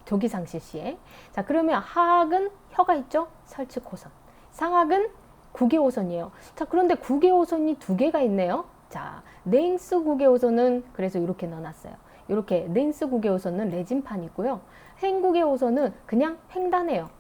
조기 상실 시에. 자, 그러면 하악은 혀가 있죠? 설축호선. 상악은 구개호선이에요. 자, 그런데 구개호선이 2개가 있네요. 자, 냉스 구개호선은 그래서 이렇게 넣어놨어요. 이렇게 냉스 구개호선은 레진판 있고요. 횡구개호선은 그냥 횡단해요.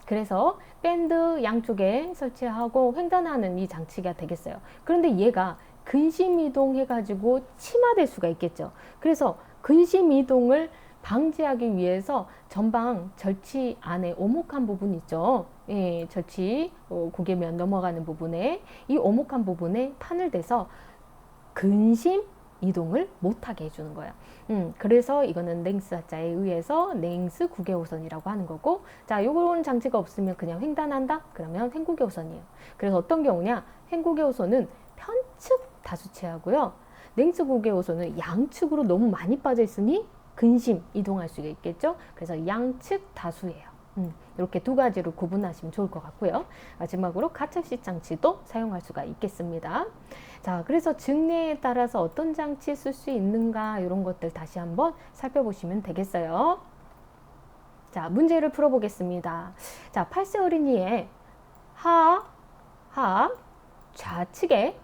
그래서 밴드 양쪽에 설치하고 횡단하는 이 장치가 되겠어요. 그런데 얘가 근심 이동해가지고 침하될 수가 있겠죠. 그래서 근심 이동을 방지하기 위해서 전방 절치 안에 오목한 부분 있죠. 예, 절치 고개면 넘어가는 부분에 이 오목한 부분에 판을 대서 근심 이동을 못하게 해주는 거예요. 그래서 이거는 냉스 하자에 의해서 냉스 구개호선이라고 하는 거고, 자, 요런 장치가 없으면 그냥 횡단한다? 그러면 횡구개호선이에요. 그래서 어떤 경우냐? 횡구개호선은 편측 다수치하고요. 냉스 구개호선은 양측으로 너무 많이 빠져 있으니 근심 이동할 수가 있겠죠. 그래서 양측 다수예요. 이렇게 2가지로 구분하시면 좋을 것 같고요. 마지막으로 가cep식 장치도 사용할 수가 있겠습니다. 자, 그래서 증례에 따라서 어떤 장치 쓸 수 있는가 이런 것들 다시 한번 살펴보시면 되겠어요. 자, 문제를 풀어보겠습니다. 자, 8세 어린이의 하악 좌측에,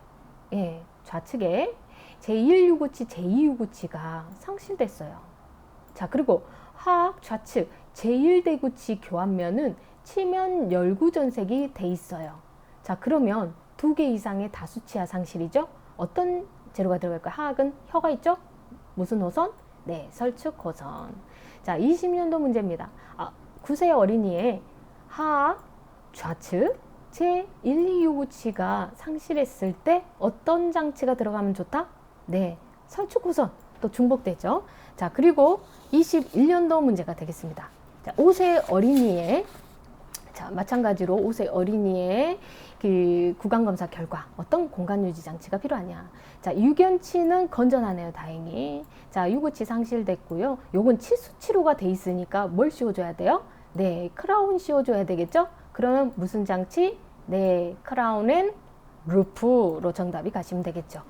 예, 좌측에 제1유구치, 제2유구치가 상실됐어요. 자, 그리고 하악 좌측 제1대구치 교환면은 치면 열구전색이 돼 있어요. 자, 그러면 2개 이상의 다수치아 상실이죠. 어떤 재료가 들어갈까요? 하악은 혀가 있죠. 무슨 호선? 네, 설축 호선. 자, 20년도 문제입니다. 9세 어린이의 하악 좌측 제1,2유구치가 상실했을 때 어떤 장치가 들어가면 좋다? 네, 설축 호선 또 중복되죠. 자, 그리고 21년도 문제가 되겠습니다. 자, 5세 어린이의, 자, 마찬가지로 5세 어린이의 그 구강검사 결과 어떤 공간유지 장치가 필요하냐. 자, 유견치는 건전하네요, 다행히. 자, 유구치 상실됐고요. 요건 치수치료가 돼 있으니까 뭘 씌워줘야 돼요? 네, 크라운 씌워줘야 되겠죠? 그러면 무슨 장치? 네, 크라운 앤 루프로 정답이 가시면 되겠죠.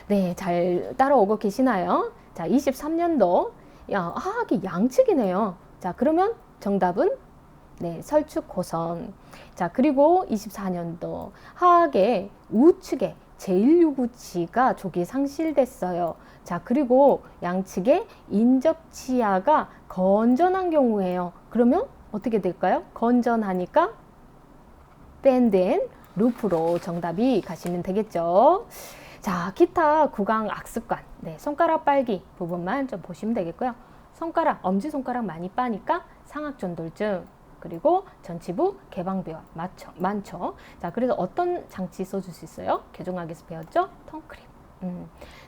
네, 잘 따라오고 계시나요? 자, 23년도 하악이 양측이네요. 자, 그러면 정답은 네, 설축호선. 자, 그리고 24년도 하악의 우측에 제1유구치가 조기 상실됐어요. 자, 그리고 양측에 인접치아가 건전한 경우예요. 그러면 어떻게 될까요? 건전하니까 밴드 앤 루프로 정답이 가시면 되겠죠. 자, 기타 구강 악습관, 네, 손가락 빨기 부분만 좀 보시면 되겠고요. 손가락, 엄지손가락 많이 빠니까 상악전돌증, 그리고 전치부 개방비와 많죠. 자, 그래서 어떤 장치 써줄 수 있어요? 교정학에서 배웠죠? 텅크림.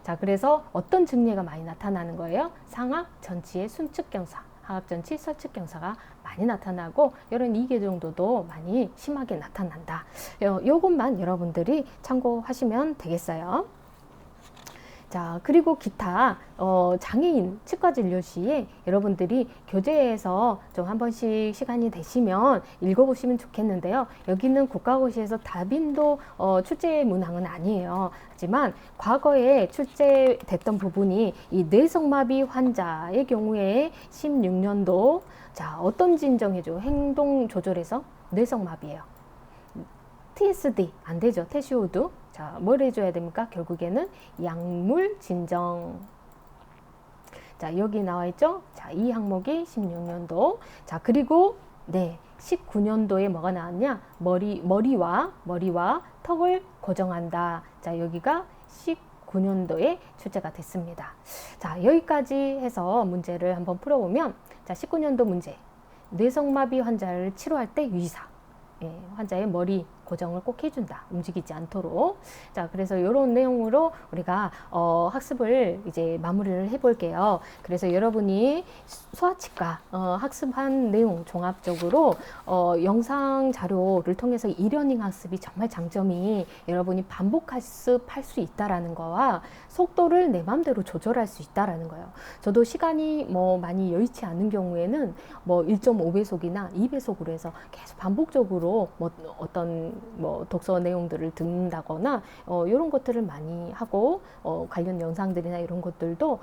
자, 그래서 어떤 증례가 많이 나타나는 거예요? 상악, 전치의 순측경사, 하악전치, 설측경사가 많이 나타나고 이런 2개 정도도 많이 심하게 나타난다. 요것만 여러분들이 참고하시면 되겠어요. 자, 그리고 기타 장애인 치과 진료 시에 여러분들이 교재에서 좀 한 번씩 시간이 되시면 읽어보시면 좋겠는데요. 여기는 국가고시에서 다빈도 출제 문항은 아니에요. 하지만 과거에 출제됐던 부분이 이 뇌성마비 환자의 경우에 16년도 자, 어떤 진정해줘? 행동 조절에서 뇌성마비예요. TSD 안 되죠. 테시오드. 자, 뭘 해줘야 됩니까? 결국에는 약물 진정. 자, 여기 나와 있죠? 자, 이 항목이 16년도. 자, 그리고 네, 19년도에 뭐가 나왔냐? 머리와 턱을 고정한다. 자, 여기가 19년도에 출제가 됐습니다. 자, 여기까지 해서 문제를 한번 풀어보면, 자, 19년도 문제. 뇌성마비 환자를 치료할 때 유의사. 예, 환자의 머리 고정을 꼭 해준다. 움직이지 않도록. 자, 그래서 이런 내용으로 우리가 학습을 이제 마무리를 해볼게요. 그래서 여러분이 소아치과 학습한 내용 종합적으로 영상 자료를 통해서 이러닝 학습이 정말 장점이 여러분이 반복 학습할 수 있다라는 거와 속도를 내 맘대로 조절할 수 있다라는 거예요. 저도 시간이 뭐 많이 여의치 않은 경우에는 뭐 1.5배속이나 2배속으로 해서 계속 반복적으로 뭐 어떤 뭐 독서 내용들을 듣는다거나 이런 것들을 많이 하고 관련 영상들이나 이런 것들도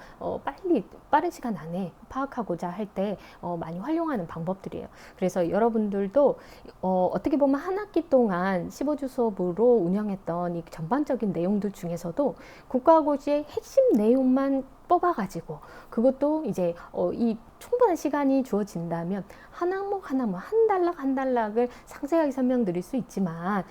빠른 시간 안에 파악하고자 할 때 많이 활용하는 방법들이에요. 그래서 여러분들도 어떻게 보면 한 학기 동안 15주 수업으로 운영했던 이 전반적인 내용들 중에서도 국가고시의 핵심 내용만 뽑아가지고 그것도 이제 이 충분한 시간이 주어진다면 한 항목 한 항목 한 단락을 상세하게 설명드릴 수 있지만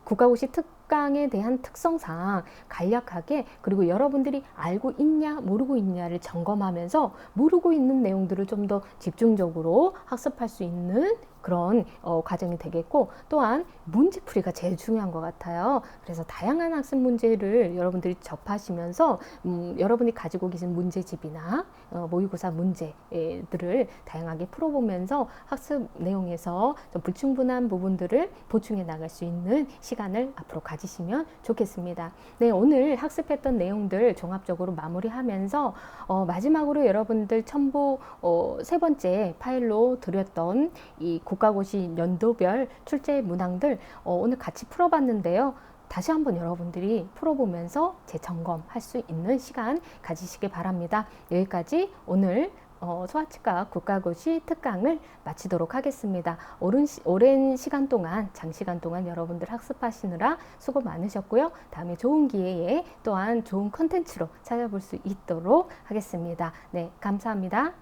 국가고시 특강에 대한 특성상 간략하게 그리고 여러분들이 알고 있냐 모르고 있냐를 점검하면서 모르고 있는 내용들을 좀 더 집중적으로 학습할 수 있는 그런 과정이 되겠고 또한 문제풀이가 제일 중요한 것 같아요. 그래서 다양한 학습 문제를 여러분들이 접하시면서 여러분이 가지고 계신 문제집이나 모의고사 문제들을 다양하게 풀어보면서 학습 내용에서 좀 불충분한 부분들을 보충해 나갈 수 있는 시간을 앞으로 가지시면 좋겠습니다. 네, 오늘 학습했던 내용들 종합적으로 마무리하면서 마지막으로 여러분들 첨부 세 번째 파일로 드렸던 이 국가고시 연도별 출제 문항들 오늘 같이 풀어봤는데요. 다시 한번 여러분들이 풀어보면서 재점검할 수 있는 시간 가지시기 바랍니다. 여기까지 오늘 소아치과 국가고시 특강을 마치도록 하겠습니다. 오랜 시간 동안, 장시간 동안 여러분들 학습하시느라 수고 많으셨고요. 다음에 좋은 기회에 또한 좋은 컨텐츠로 찾아볼 수 있도록 하겠습니다. 네, 감사합니다.